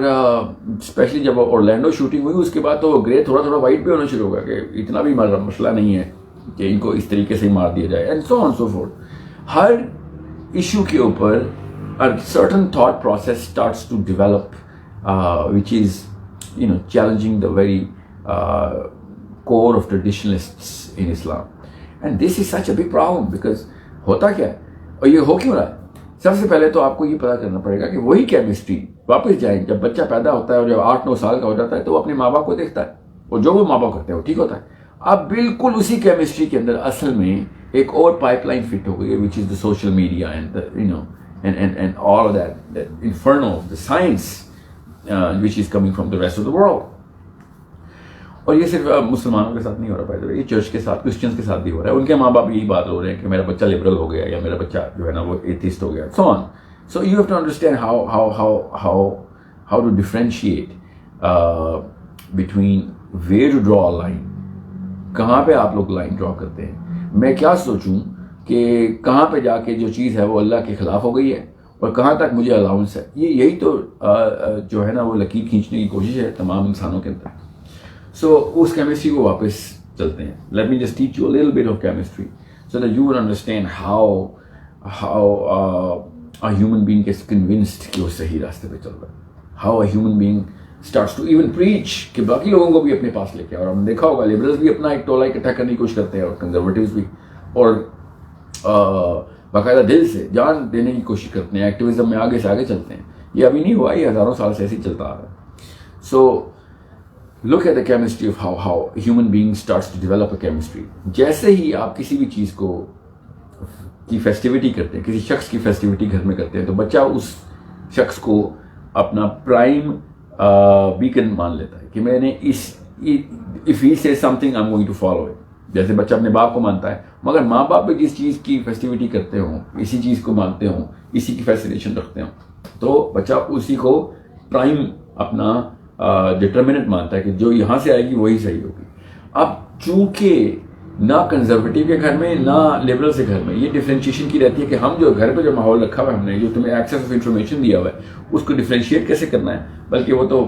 اسپیشلی جب اورلینڈو شوٹنگ ہوئی اس کے بعد تو وہ گرے تھوڑا وائٹ بھی ہونا شروع ہو گیا کہ اتنا بھی مسئلہ نہیں ہے کہ ان کو اس طریقے سے ہی مار دیا جائے, and so on so fourth. Hare issue کے اوپر certain thought process starts to develop which is challenging the very core of traditionalists in Islam, and this is such a big problem because ہوتا کیا ہے اور یہ ہو کیوں رہا ہے. سب سے پہلے تو آپ کو یہ پتا کرنا پڑے گا کہ وہی کیمسٹری واپس جائیں, جب بچہ پیدا ہوتا ہے اور جب 8-9 سال کا ہو جاتا ہے تو وہ اپنے ماں باپ کو دیکھتا ہے, اور جو وہ ماں باپ کرتے ہیں وہ ٹھیک ہوتا ہے. اب بالکل اسی کیمسٹری کے اندر اصل میں ایک اور پائپ لائن فٹ ہو گئی ہے, which is the social media and and all of that inferno of the science which is coming from the rest of the world. اور یہ صرف مسلمانوں کے ساتھ نہیں ہو رہا ہے, یہ چرچ کے ساتھ, کرسچنس کے ساتھ بھی ہو رہا ہے. ان کے ماں باپ یہی بات ہو رہے ہیں کہ میرا بچہ لبرل ہو گیا یا میرا بچہ جو ہے نا وہ ایتھیسٹ ہو گیا, so on. So you have to understand how to differentiate between where to draw a line. کہاں پہ آپ لوگ لائن ڈرا کرتے ہیں. میں کیا سوچوں کہ کہاں پہ جا کے جو چیز ہے وہ اللہ کے خلاف ہو گئی ہے اور کہاں تک مجھے الاؤنس ہے. یہی تو جو ہے نا وہ لکیر کھینچنے کی کوشش ہے تمام انسانوں کے اندر. سو اس کیمسٹری کو واپس چلتے ہیں. Late me just teach you a little bit of chemistry so that you will understand how a human being gets convinced کہ وہ صحیح راستے پہ چل رہا ہے. how a human being starts to even preach کہ باقی لوگوں کو بھی اپنے پاس لے کے. اور ہم نے دیکھا ہوگا لیبرلز بھی اپنا ایک ٹولہ اکٹھا کرنے کی کوشش کرتے ہیں اور کنزرویٹیوز بھی, اور باقاعدہ دل سے جان دینے کی کوشش کرتے ہیں, ایکٹیویزم میں آگے سے آگے چلتے ہیں. یہ ابھی نہیں ہوا, یہ ہزاروں سال سے ایسے ہی چلتا آ رہا ہے. سو look at the chemistry of how human being starts to develop a chemistry. جیسے ہی آپ کسی بھی چیز کو کی فیسٹیوٹی کرتے ہیں, کسی شخص کی فیسٹیوٹی گھر میں کرتے ہیں, تو بچہ اس شخص کو اپنا پرائم بیکن مان لیتا ہے کہ میں نے if he says something I'm going to follow it. جیسے بچہ اپنے باپ کو مانتا ہے, مگر ماں باپ بھی جس چیز کی فیسٹیوٹی کرتے ہوں, اسی چیز کو مانتے ہوں, اسی کی فیسینیشن رکھتے ہوں, تو بچہ اسی کو پرائم اپنا ڈٹرمنٹ مانتا ہے کہ جو یہاں سے آئے گی وہی صحیح ہوگی. اب چونکہ نہ کنزرویٹو کے گھر میں نہ لبرل سے گھر میں یہ ڈفرینشیشن کی رہتی ہے کہ ہم جو گھر پہ جو ماحول رکھا ہوا ہے, ہم نے جو تمہیں ایکسیس آف انفارمیشن دیا ہوا ہے, اس کو ڈفرینشیٹ کیسے کرنا ہے, بلکہ وہ تو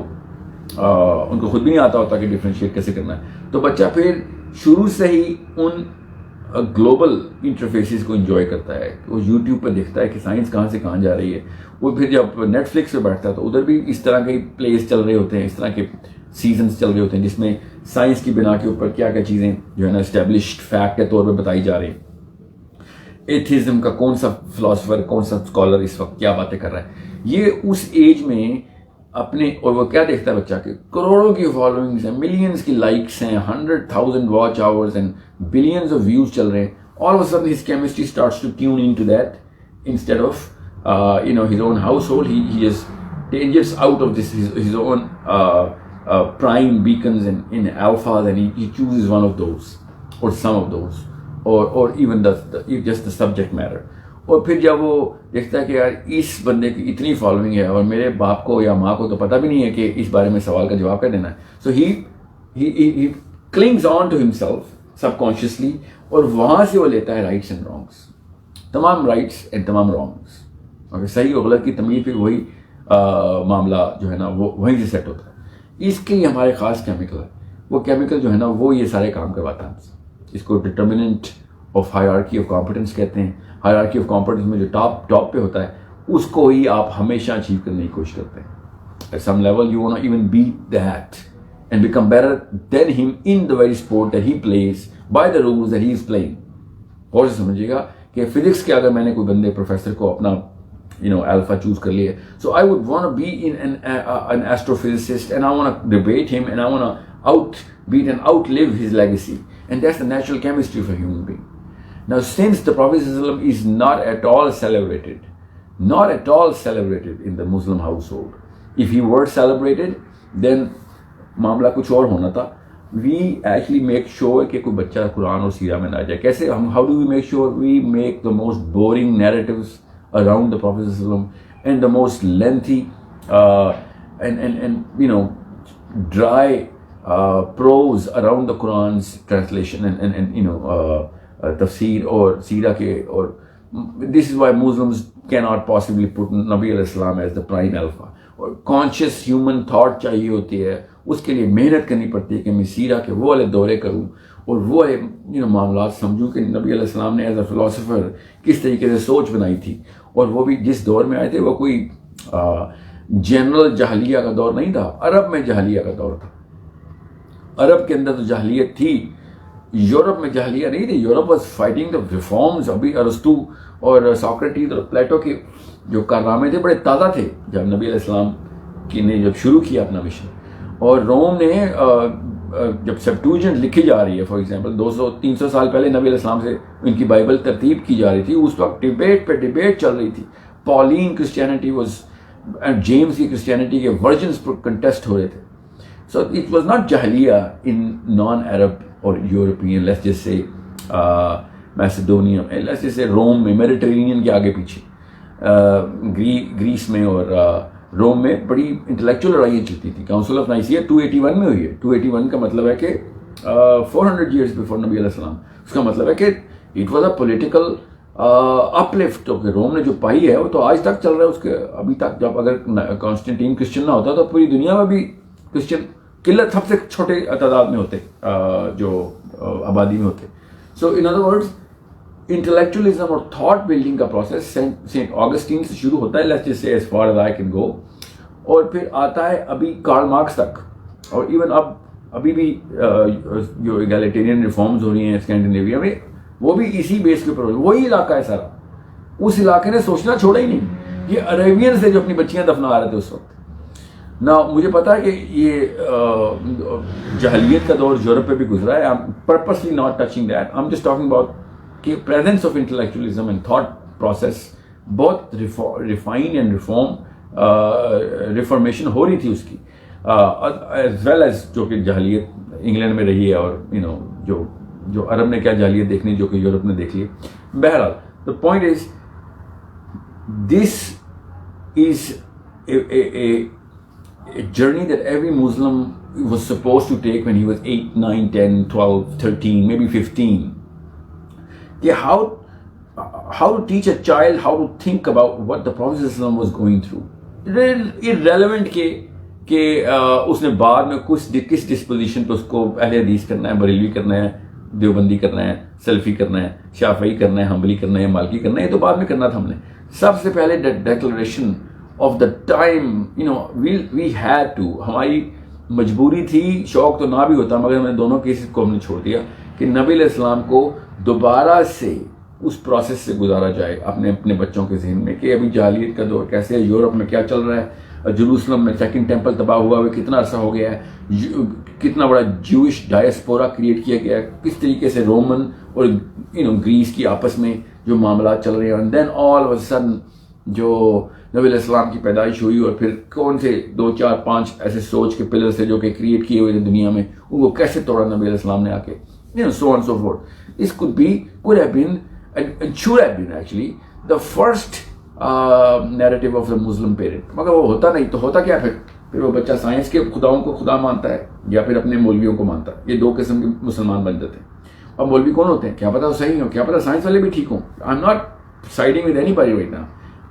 ان کو خود بھی نہیں آتا ہوتا کہ ڈفرینشیٹ کیسے کرنا ہے. تو بچہ پھر شروع سے ہی ان گلوبل انٹرفیسز کو انجوائے کرتا ہے. وہ یوٹیوب پہ دیکھتا ہے کہ سائنس کہاں سے کہاں جا رہی ہے. وہ پھر جب نیٹ فلکس پہ بیٹھتا ہے تو ادھر بھی اس طرح کے پلیز چل رہے ہوتے ہیں, اس طرح کے سیزنز چل رہے ہوتے ہیں جس میں سائنس کی بنا کے اوپر کیا کیا چیزیں جو ہے نا اسٹیبلشڈ فیکٹ کے طور پہ بتائی جا رہی ہیں. ایتھیزم کا کون سا فلاسفر, کون سا اسکالر اس وقت کیا باتیں کر رہا ہے, یہ اس ایج میں اپنے, اور وہ کیا دیکھتا ہے بچہ کہ کروڑوں کی فالوئنگز ہیں, ملینز کی لائکس ہیں, 100,000 watch hours and billions of views چل رہے ہیں. All of a sudden his chemistry starts to tune into that. Instead of his own household, he just tangents out of this his own prime beacons in alphas, and he chooses one of those or some of those, or even just the subject matter. اور پھر جب وہ دیکھتا ہے کہ یار اس بندے کی اتنی فالوئنگ ہے اور میرے باپ کو یا ماں کو تو پتہ بھی نہیں ہے کہ اس بارے میں سوال کا جواب کیا دینا ہے, سو he clings on to himself subconsciously, اور وہاں سے وہ لیتا ہے رائٹس اینڈ رانگس, تمام رائٹس اینڈ تمام رانگس. اگر صحیح اور غلط کی تمیز پھر وہی معاملہ جو ہے نا وہ وہیں سے سیٹ ہوتا ہے. اس کے لیے ہمارے خاص کیمیکل ہے, وہ کیمیکل جو ہے نا وہ یہ سارے کام کرواتا ہے ہم سے. اس کو ڈٹرمننٹ آف ہائرارکی آف کمپیٹنس کہتے ہیں. ہائرارکی آف کمپیٹنس میں جو ٹاپ پہ ہوتا ہے اس کو ہی آپ ہمیشہ اچیو کرنے کی کوشش کرتے ہیں. At some level you want to even beat that and become better than him in the very sport that he plays by the rules that he is playing. اور سمجھیے گا کہ فزکس کے اگر میں نے کوئی بندے پروفیسر کو اپنا alpha چوز کر لیا, so I would want to be in an astrophysicist and I want to debate him and I want to outbeat and outlive his legacy, and that's the natural chemistry of a human being. Now since the Prophet ﷺ is not at all celebrated in the Muslim household, if he were celebrated then معاملہ کچھ اور ہونا تھا. We actually make sure کہ کوئی بچہ قرآن اور سیرہ میں نہ جائے. کیسے ہم, how do we make sure? We make the most boring narratives around the Prophet ﷺ and the most lengthy and dry prose around the Quran's translation and tafsir or seerah ke, or this is why Muslims cannot possibly put Nabi alayhi salam as the prime alpha. اور conscious human thought چاہیے ہوتی ہے, اس کے لیے محنت کرنی پڑتی ہے کہ میں سیرہ کے وہ والے دورے کروں اور وہ معاملات سمجھوں کہ نبی علیہ السلام نے ایز اے فلاسفر کس طریقے سے سوچ بنائی تھی. اور وہ بھی جس دور میں آئے تھے وہ کوئی جنرل جاہلیہ کا دور نہیں تھا, عرب میں جاہلیہ کا دور تھا. عرب کے اندر تو جاہلیت تھی, یورپ میں جاہلیہ نہیں تھی. Europe was fighting the reforms. ابھی ارسطو اور ساکریٹیز اور پلیٹو کے جو کارنامے تھے بڑے تازہ تھے جب نبی علیہ السلام کی نے جب شروع کیا اپنا مشن. اور روم نے جب سیپٹوجنٹ لکھی جا رہی ہے فار ایگزامپل 200-300 سال پہلے نبی علیہ السلام سے ان کی بائبل ترتیب کی جا رہی تھی, اس وقت ڈیبیٹ پہ ڈیبیٹ چل رہی تھی. Pauline Christianity was and James کی کرسچینٹی کے ورژنس پر کنٹیسٹ ہو رہے تھے. سو اٹ واز ناٹ جاہلیہ ان نان عرب اور European, let's just say Macedonia, let's just say Rome میں, میڈیٹرینین کے آگے پیچھے, گریس میں اور روم میں بڑی انٹلیکچوئل لڑائیاں چلتی تھیں. کاؤنسل آف نائسیا 281 میں ہوئی ہے. 281 کا مطلب ہے کہ 400 ایئرس بیفور نبی علیہ السلام. اس کا مطلب ہے کہ it was a political uplift Rome نے جو پائی ہے وہ تو آج تک چل رہا ہے. اس کے ابھی تک جب اگر کانسٹنٹین کرسچن نہ ہوتا تو پوری دنیا میں بھی کرسچن قلت سب سے چھوٹے تعداد میں ہوتے جو آبادی میں ہوتے. سو ان ادر ورڈز انٹلیکچولیزم اور تھاٹ بلڈنگ کا پروسیس سینٹ آگسٹین سے شروع ہوتا ہے, لیٹس جسٹ سے as far as I can go, اور پھر آتا ہے ابھی کارل مارکس تک. اور ایون ابھی بھی جو ایگالیٹیرین ریفارمز ہو رہی ہیں اسکینڈینیویا میں وہ بھی اسی بیس کے اوپر ہو رہی ہے. وہی علاقہ ہے سارا, اس علاقے نے سوچنا چھوڑا ہی نہیں. یہ عربین سے جو اپنی بچیاں دفنا رہے تھے اس وقت, نا مجھے پتا ہے کہ یہ جہلیت کا دور یورپ پہ بھی گزرا ہے. I'm purposely not touching that. I'm just talking about کہ presence of intellectualism and thought process بہت ریفائن اینڈ ریفارمیشن ہو رہی تھی اس کی, ایز ویل ایز جو کہ جہلیت انگلینڈ میں رہی ہے, اور جو عرب نے کیا جہلیت دیکھنی جو کہ یورپ نے دیکھ لی. بہرحال the point is this is a journey that every Muslim was supposed to take when he was 8, 9, 10, 12, 13, maybe 15. Yeah, how to teach a child how to think about what the Prophet ﷺ was going through. Irrelevant کہ اس نے بعد میں کس disposition پہ اس کو اہل حدیث کرنا ہے, بریلوی کرنا ہے, دیوبندی کرنا ہے, سلفی کرنا ہے, شافعی کرنا ہے, حنبلی کرنا ہے, مالکی کرنا ہے, یہ تو بعد میں کرنا تھا ہم نے. سب سے پہلے declaration of the time, we had to, ہماری مجبوری تھی, شوق تو نہ بھی ہوتا مگر ہم نے دونوں کیسز کو ہم نے چھوڑ دیا کہ نبی علیہ السلام کو دوبارہ سے اس پروسیس سے گزارا جائے اپنے بچوں کے ذہن میں کہ ابھی جاہلیت کا دور کیسے ہے, یورپ میں کیا چل رہا ہے, جروسلم میں سیکنڈ ٹیمپل تباہ ہوا ہوا کتنا عرصہ ہو گیا ہے, کتنا بڑا جوئش ڈائسپورا کریٹ کیا گیا ہے, کس طریقے سے رومن اور گریس کی آپس میں جو معاملات چل رہے ہیں. And then all of a sudden جو نبی علیہ السلام کی پیدائش ہوئی, اور پھر کون سے 2, 4, 5 ایسے سوچ کے پلر سے جو کہ کریٹ کیے ہوئے تھے دنیا میں, ان کو کیسے توڑا نبی علیہ السلام نے آ کے, so on so forth. This could have been and should have been actually the first narrative of the Muslim parent. مگر وہ ہوتا نہیں, تو ہوتا کیا پھر وہ بچہ سائنس کے خداؤں کو خدا مانتا ہے یا پھر اپنے مولویوں کو مانتا ہے. یہ 2 قسم کے مسلمان بن جاتے ہیں. اب مولوی کون ہوتے ہیں, کیا پتا وہ صحیح ہو, کیا پتا سائنس والے بھی ٹھیک ہوں. I'm not siding with anybody right now.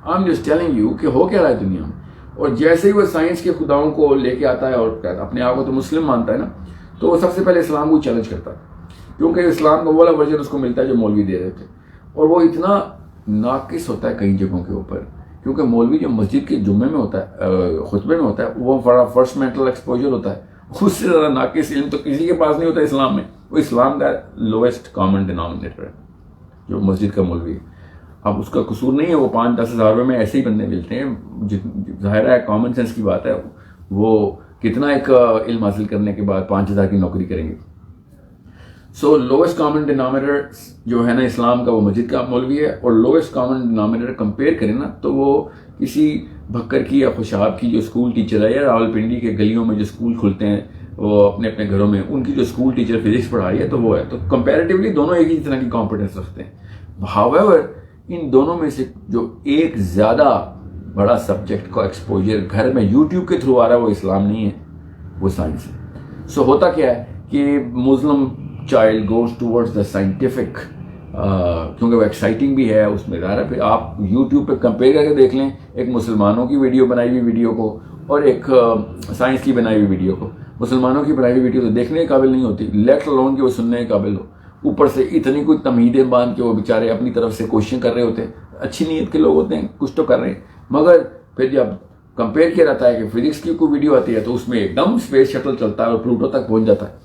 I'm just telling you کہ ہو کیا رہا ہے دنیا میں. اور جیسے ہی وہ سائنس کے خداؤں کو لے کے آتا ہے اور اپنے آپ کو تو مسلم مانتا ہے نا, تو وہ سب سے پہلے اسلام کو چیلنج کرتا ہے, کیونکہ اسلام کا وہ والا ورژن اس کو ملتا ہے جو مولوی دے رہے تھے. اور وہ اتنا ناقص ہوتا ہے کئی جگہوں کے اوپر, کیونکہ مولوی جو مسجد کے جمعے میں ہوتا ہے, خطبے میں ہوتا ہے, وہ فرسٹ مینٹل ایکسپوجر ہوتا ہے. اس سے زیادہ ناقص علم تو کسی کے پاس نہیں ہوتا اسلام میں. وہ اسلام کا لویسٹ کامن ڈینامینیٹر ہے جو مسجد کا مولوی ہے. اب اس کا قصور نہیں ہے, وہ 5-10 ہزار روپے میں ایسے ہی بندے ملتے ہیں. ظاہر ہے کامن سینس کی بات ہے, وہ کتنا ایک علم حاصل کرنے کے بعد 5,000 کی نوکری کریں گے. سو لویسٹ کامن ڈینامینیٹر جو ہے نا اسلام کا, وہ مسجد کا مولوی ہے. اور لویسٹ کامن ڈینامینیٹر کمپیئر کریں نا تو وہ کسی بھکر کی یا خوشاب کی جو اسکول ٹیچر ہے, یا راولپنڈی کے گلیوں میں جو اسکول کھلتے ہیں وہ اپنے گھروں میں, ان کی جو اسکول ٹیچر فزکس پڑھائی ہے تو وہ ہے. تو کمپیریٹیولی دونوں ایک ہی طرح کی کمپیٹنس رکھتے ہیں. ہاؤیور ان دونوں میں سے جو ایک زیادہ بڑا سبجیکٹ کا ایکسپوجر گھر میں یوٹیوب کے تھرو آ رہا ہے, وہ اسلام نہیں ہے, وہ سائنس ہے. سو ہوتا کیا ہے کہ Muslim child goes towards the scientific, کیونکہ وہ ایکسائٹنگ بھی ہے اس میں. ظاہر ہے پھر آپ یوٹیوب پہ کمپیئر کر کے دیکھ لیں ایک مسلمانوں کی ویڈیو بنائی ہوئی ویڈیو کو اور ایک سائنس کی بنائی ہوئی ویڈیو کو. مسلمانوں کی بنائی ہوئی ویڈیو تو دیکھنے کے قابل نہیں ہوتی, لیٹ الون کہ وہ سننے کے قابل ہو. اوپر سے اتنی کوئی تمہیدیں باندھ کے وہ بیچارے اپنی طرف سے کوششیں کر رہے ہوتے ہیں. اچھی نیت کے لوگ ہوتے ہیں, کچھ تو کر رہے ہیں, مگر پھر جب کمپیئر کیا جاتا ہے کہ فزکس کی کوئی ویڈیو آتی ہے تو اس میں ایک دم اسپیس شٹل چلتا ہے اور پلوٹو تک پہنچ جاتا ہے.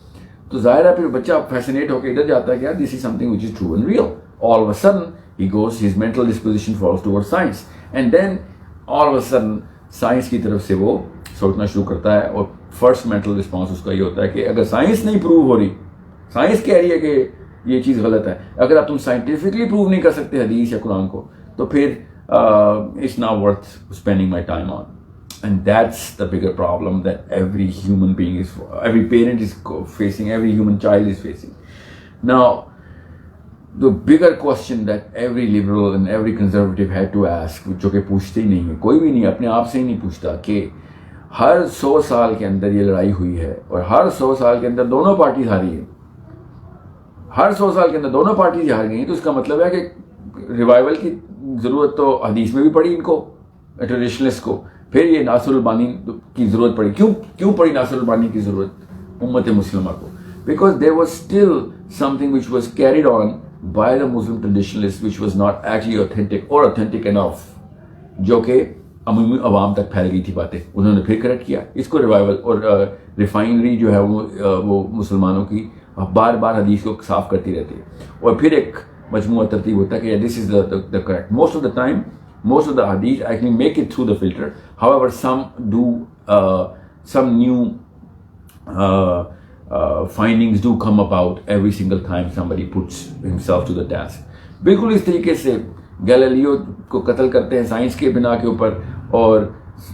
تو ظاہر ہے پھر بچہ فیسنیٹ ہو کے ادھر جاتا ہے کہ یار this is something which is true and real. All of a sudden ہی goes, his mental disposition follows toward science, and then all of a sudden science کی طرف سے وہ سوچنا شروع کرتا ہے. اور فرسٹ مینٹل رسپانس اس کا یہ ہوتا ہے کہ اگر سائنس نہیں پروو ہو رہی, سائنس کہہ رہی ہے کہ یہ چیز غلط ہے, اگر آپ تم سائنٹیفکلی پروو نہیں کر سکتے حدیث یا قرآن کو, تو پھر it's not worth spending my time on. And that's the bigger problem that every human being is, every parent is facing, every human child is facing. Now, the bigger question that every liberal and every conservative had to ask, جو کہ پوچھتے ہی نہیں ہے, کوئی بھی نہیں اپنے آپ سے ہی نہیں پوچھتا, کہ ہر 100 سال کے اندر یہ لڑائی ہوئی ہے اور ہر 100 سال کے اندر دونوں پارٹیز ہاری ہیں. ہر 100 سال کے اندر دونوں پارٹیز ہار گئی ہیں. تو اس کا مطلب ہے کہ ریوائول کی ضرورت تو حدیث میں بھی پڑی ان کو, ٹریڈیشنلسٹ کو. پھر یہ ناصر البانی کی ضرورت پڑی. کیوں پڑی ناصر البانی کی ضرورت امت مسلمہ کو؟ Because there was still some thing which was carried on by the Muslim traditionalist which was not actually authentic اور اوتھینٹک انف, جو کہ عمومی عوام تک پھیل گئی تھی باتیں. انہوں نے پھر کریکٹ کیا اس کو ریوائول, اور ریفائنری جو ہے وہ مسلمانوں کی بار بار حدیث کو صاف کرتی رہتی ہے, اور پھر ایک مجموعہ ترتیب ہوتا ہے کہ this is the correct. Most of the time most of the hadith actually make it through the filter. However, some do some new findings do come about every single time somebody puts himself to the task. بالکل اس طریقے سے Galileo کو قتل کرتے ہیں science کے بنا کے اوپر، اور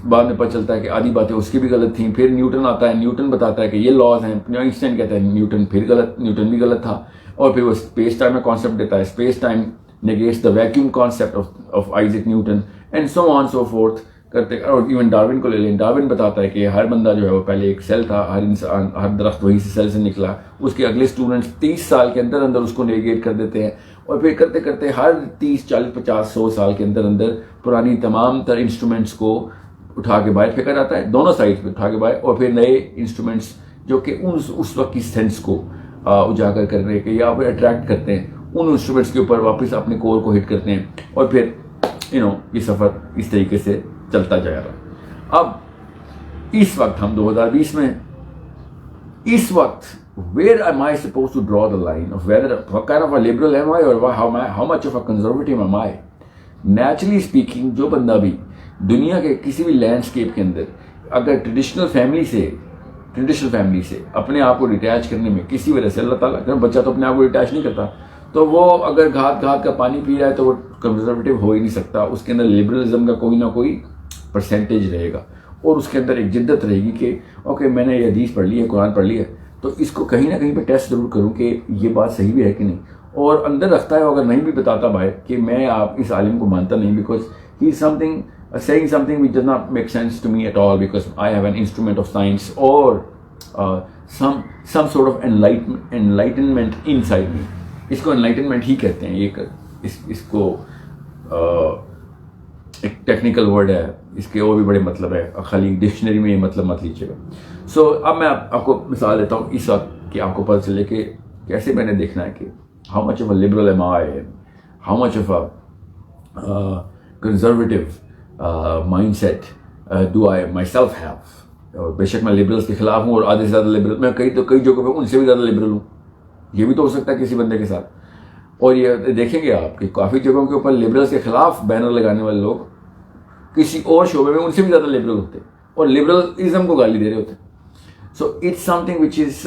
بعد میں پتہ چلتا ہے کہ آدھی باتیں اس کی بھی غلط تھیں. پھر نیوٹن آتا ہے، نیوٹن بتاتا ہے کہ یہ لاز ہیں، آئنسٹائن کہتا ہے نیوٹن بھی غلط تھا. اور پھر وہ اسپیس ٹائم میں کانسیپٹ دیتا ہے، space time negates the vacuum concept of Isaac Newton and so on so forth کرتے. اور ایون ڈارون کو لے لیں، ڈارون بتاتا ہے کہ ہر بندہ جو ہے وہ پہلے ایک سیل تھا، ہر انسان ہر درخت وہی سے سیل سے نکلا. اس کے اگلے اسٹوڈنٹس 30 سال کے اندر اندر اس کو نیگیٹ کر دیتے ہیں، اور پھر کرتے کرتے ہر 30 40 50 100 سال کے اندر اندر پرانی تمام تر انسٹرومنٹس کو اٹھا کے باہر پھینکا جاتا ہے، دونوں سائڈ پہ اٹھا کے باہر، اور پھر نئے انسٹرومنٹس جو کہ اس وقت کی سینس کو اجاگر کرنے کے یا پھر اٹریکٹ کرتے ہیں، ان انسٹرومنٹس کے اوپر واپس اپنے کور کو ہٹ کرتے ہیں، اور پھر یہ سفر اس طریقے سے چلتا جا رہا. اب اس وقت ہم 2020 میں، اس وقت where am I supposed to draw the line of whether what kind of a liberal am I or how much of a conservative am I? Naturally speaking جو بندہ بھی دنیا کے کسی بھی لینڈسکیپ کے اندر اگر ٹریڈیشنل فیملی سے اپنے آپ کو ڈیٹیچ کرنے میں کسی وجہ سے، اللہ تعالیٰ اگر بچہ تو اپنے آپ کو ڈیٹیچ نہیں کرتا، تو وہ اگر گھات کا پانی پی رہا ہے تو وہ کنزرویٹو ہو ہی نہیں سکتا. اس کے اندر لبرلزم کا کوئی نہ کوئی پرسنٹیج رہے گا، اور اس کے اندر ایک جدت رہے گی کہ اوکے میں نے یہ حدیث پڑھ لی ہے، قرآن پڑھ لی ہے، تو اس کو کہیں نہ کہیں پہ ٹیسٹ ضرور کروں کہ یہ بات صحیح بھی ہے کہ نہیں. اور اندر رکھتا ہے، اگر نہیں بھی بتاتا باہر کہ میں آپ اس عالم کو مانتا نہیں، because he is saying something which does not make sense to me at all, because I have an instrument of science or some sort of enlightenment inside me. اس کو enlightenment ہی کہتے ہیں. یہ اس کو ایک ٹیکنیکل ورڈ ہے، اس کے اور بھی بڑے مطلب ہے، خالی ڈکشنری میں یہ مطلب مت لیجیے گا. سو اب میں آپ کو مثال دیتا ہوں اس وقت کہ آپ کو پتہ چلے کہ کیسے میں نے دیکھنا ہے کہ how much of a liberal am I, how much of a conservative mindset do I myself have. اور بے شک میں لبرلس کے خلاف ہوں، اور آدھے سے زیادہ لبرل میں کئی جگہوں پہ ان سے بھی زیادہ لبرل ہوں. یہ بھی تو ہو سکتا ہے کسی بندے کے ساتھ. اور یہ دیکھیں گے آپ کہ کافی جگہوں کے اوپر لبرلس کے خلاف بینر لگانے والے لوگ کسی اور شعبے میں ان سے بھی زیادہ لبرل ہوتے ہیں، اور لبرلزم کو گالی دے رہے ہوتے ہیں. So it's something which is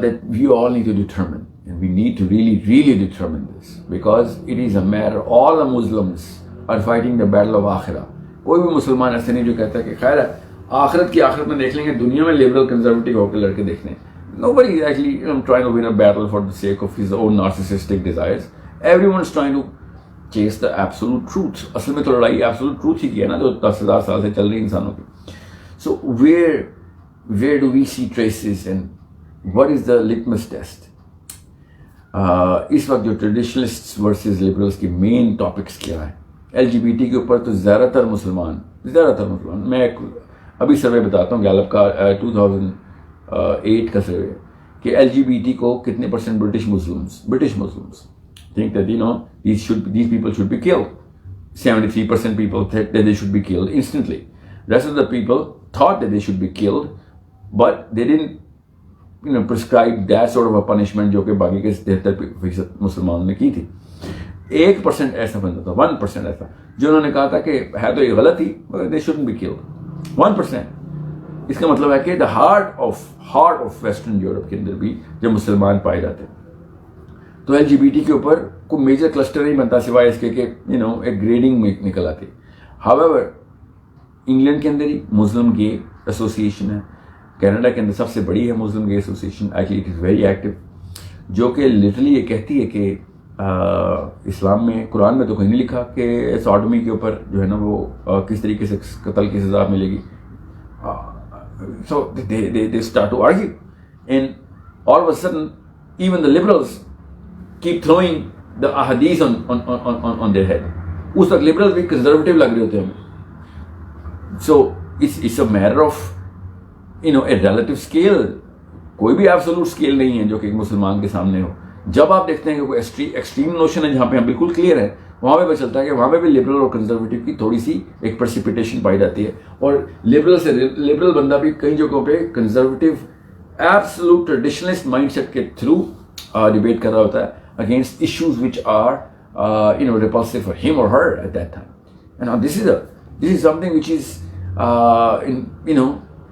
that we all need to determine, and we need to really determine this, because it is a matter. All the Muslims are fighting the battle of Akhirah. کوئی بھی مسلمان ایسے نہیں جو کہتا ہے کہ خیر ہے آخرت کی آخرت میں دیکھ لیں گے، دنیا میں لبرل کنزرویٹو ہو کے لڑکے دیکھنے. Nobody is actually trying to win a battle for the sake of his own narcissistic desires. Everyone's trying to chase the absolute truth. اصل میں تو لڑائی absolute truth ہی کی ہے نا، جو 10,000 سال سے چل رہی انسانوں کی. So where do we see traces, and what is the litmus test? اس وقت جو ٹریڈیشنلسٹ ورسز لبرلس کی مین ٹاپکس کیا ہے؟ LGBT کے اوپر تو زیادہ تر مسلمان میں ابھی سروے بتاتا ہوں گیلپ کا 2008 کا سروے کہ LGBT کو کتنے percent British Muslims think that these people should be killed. 73% people said that they should be killed instantly. Rest of the people thought that they should be killed, but they didn't prescribe that sort of a punishment جو کہ باقی کے 73% مسلمانوں نے کی تھی. 1% ایسا بندہ تھا، 1% ایسا جنہوں نے کہا تھا کہ ہے تو یہ غلط ہی مگر they shouldn't be killed. 1%. اس کا مطلب ہے کہ the heart of western Europe کے اندر بھی جو مسلمان پائے جاتے ہیں، تو LGBT کے اوپر کوئی میجر کلسٹر نہیں بنتا سوائے اس کے کہ ایک گریڈنگ میں نکل آتی. However انگلینڈ کے اندر ہی مسلم گے ایسوسیشن ہے، کینیڈا کے اندر سب سے بڑی ہے مسلم گے association, actually it is very active, جو کہ لٹرلی یہ کہتی ہے کہ اسلام میں، قرآن میں تو کہیں نہیں لکھا کہ سوڈومی کے اوپر جو ہے نا وہ کس طریقے سے قتل کی سزا ملے گی. So they start to argue, and all of a sudden even the liberals keep throwing the ahadith on their head. اس وقت liberals بھی conservative لگ رہے ہوتے ہیں ہمیں. So it's a matter of a relative scale. کوئی بھی absolute scale نہیں ہے جو کہ ایک مسلمان کے سامنے ہو. جب آپ دیکھتے ہیں کہ کوئی ایکسٹریم نوشن ہے جہاں پہ ہم بالکل کلیئر ہے، وہاں پہ پتہ چلتا ہے کہ وہاں پہ بھی لبرل اور کنزرویٹو کی تھوڑی سی ایک پرسیپیٹیشن پائی جاتی ہے، اور لبرل بندہ بھی کئی جگہوں پہ conservative absolute traditionalist mindset کے تھرو ڈیبیٹ کر رہا ہوتا ہے against issues which are repulsive for him or her at that time. And now this is something which is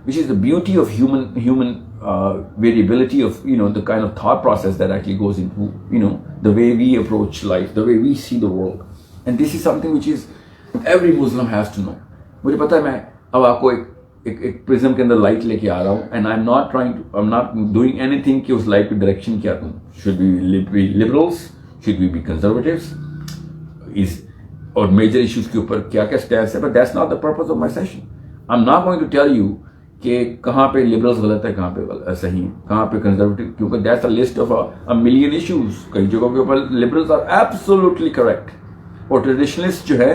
which is the beauty of human variability of the kind of thought process that actually goes into the way we approach life, the way we see the world. And this is something which is every Muslim has to know. مجھے پتا ہے میں اب آپ کو ایک prism کے اندر light لے کے آ رہا ہوں, and I am not doing anything کہ اس لائٹ کی ڈائریکشن کیا دوں. Should we be liberals, should we be conservatives, اور میجر ایشوز کے اوپر کیا کیا اسٹینس ہے. But that's not the purpose of my session. I am not going to tell you کہ کہاں پہ لبرلس غلط ہے, کہاں پہ صحیح ہے, کہاں پہ کنزرویٹو, کیونکہ that's a list of a million issues. کئی جگہوں کے اوپر لبرلس آر ایبسولوٹلی کریکٹ, اور ٹریڈیشنلسٹ جو ہے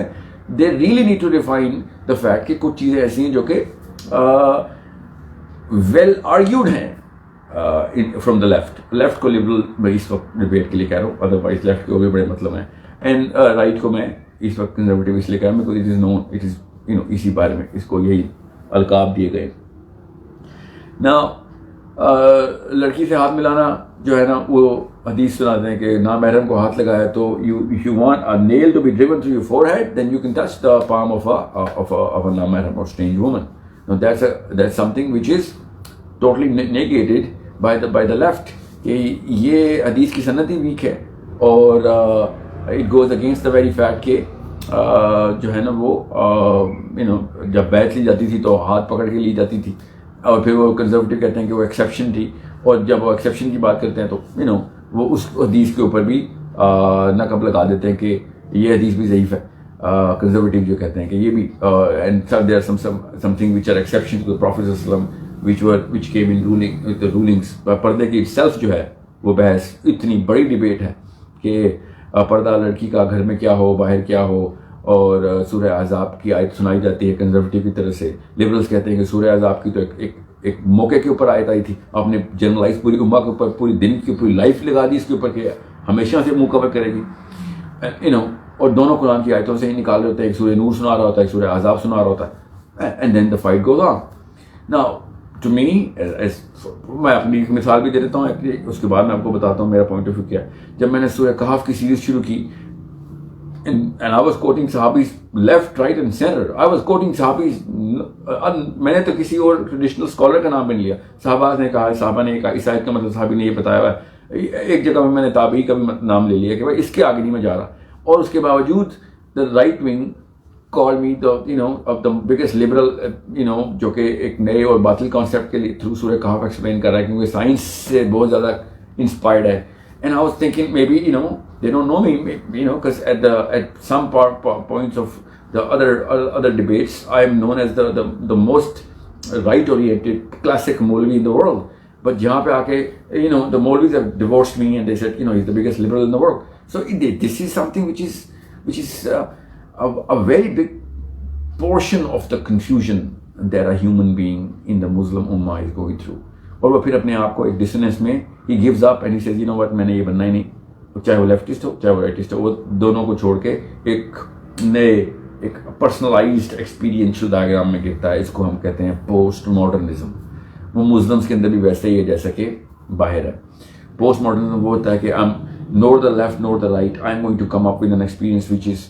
they really need to define the fact کہ کچھ چیزیں ایسی ہیں جو کہ ویل آرگیوڈ ہیں فرام دا لیفٹ کو لبرل میں اس وقت ڈبیٹ کے لیے کہہ رہا ہوں, ادروائز لیفٹ کے بھی بڑے مطلب ہیں, اینڈ رائٹ کو میں اس وقت کنزرویٹو اس لیے کہہ رہا ہوں because it is known, it is اسی بارے میں اس کو یہی القاب دیے گئے. نا لڑکی سے ہاتھ ملانا جو ہے نا, وہ حدیث سناتے ہیں کہ نامحرم کو ہاتھ لگایا تو you want a nail to be driven through your forehead, then you can touch the palm of a نامحرم or strange woman. Now that's something which is totally negated by the left. کہ یہ حدیث کی سند ہی week ہے, اور it goes against the very fact کہ جو ہے نا وہ جب بیعت لی جاتی تھی تو ہاتھ پکڑ کے لی جاتی تھی, اور پھر وہ کنزرویٹو کہتے ہیں کہ وہ ایکسیپشن تھی, اور جب وہ ایکسیپشن کی بات کرتے ہیں تو وہ اس حدیث کے اوپر بھی نقب لگا دیتے ہیں کہ یہ حدیث بھی ضعیف ہے. کنزرویٹو جو کہتے ہیں کہ یہ بھی, and there are something which are exception to the prophet صلی اللہ علیہ وسلم وچ کیم ان رولنگس. پردے کی سیلف جو ہے وہ بحث اتنی بڑی ڈبیٹ ہے کہ پردہ لڑکی کا گھر میں کیا ہو, باہر کیا ہو, اور سورہ احزاب کی آیت سنائی جاتی ہے کنزرویٹو کی طرف سے. لبرلس کہتے ہیں کہ سورہ احزاب کی تو ایک موقع کے اوپر آیت آئی تھی, آپ نے جنرلائز پوری امہ کے اوپر, پوری دن کی پوری لائف لگا دی اس کے اوپر کہ ہمیشہ سے منہ کور کرے گی, اور دونوں قرآن کی آیتوں سے ہی نکال رہے ہوتے ہیں. ایک سورہ نور سنا رہا ہوتا ہے, ایک سورہ احزاب سنا رہا ہوتا ہے, and then the fight goes on. Now to me, میں اپنی ایک مثال بھی دے دیتا ہوں, اس کے بعد میں آپ کو بتاتا ہوں میرا پوائنٹ آف ویو کیا ہے. جب میں نے سورہ کہف کی سیریز شروع کی, and I was quoting صحابیز left, right and center. I was quoting صحابیز, میں نے تو کسی اور ٹریڈیشنل اسکالر کا نام بھی نہیں لیا. صحابہ نے کہا, صحابہ نے کہا, اس آیت کا مطلب صحابی نے یہ بتایا ہوا ہے. ایک جگہ میں نے تابعی کا بھی نام لے لیا کہ بھائی اس کے آگے نہیں میں جا رہا, اور اس کے باوجود the right wing call me of the biggest liberal, جو کہ ایک نئے اور باطل کانسیپٹ کے لیے تھرو سورہ کہف ایکسپلین کر رہا ہے, کیونکہ سائنس سے بہت زیادہ انسپائرڈ ہے. And I was thinking maybe they don't know me, because at some points of the other debates I am known as the most right oriented classic Maulvi in the world. But jahan pe aake the Maulvis have divorced me and they said he's the biggest liberal in the world. So this is something which is a very big portion of the confusion that a human being in the Muslim Ummah is going through. اور وہ پھر اپنے آپ کو ایک ڈسنس میں he gives up and he says what میں نے یہ بننا ہی نہیں, چاہے وہ لیفٹسٹ ہو چاہے وہ رائٹسٹ ہو, وہ دونوں کو چھوڑ کے ایک نئے ایک پرسنلائزڈ ایکسپیرینشل ڈائیگرام میں گرتا ہے. اس کو ہم کہتے ہیں پوسٹ ماڈرنزم. وہ مسلمس کے اندر بھی ویسے ہی ہے جیسا کہ باہر ہے. پوسٹ ماڈرنزم وہ ہوتا ہے کہ nor the left nor the right, I'm going to come up with an experience which is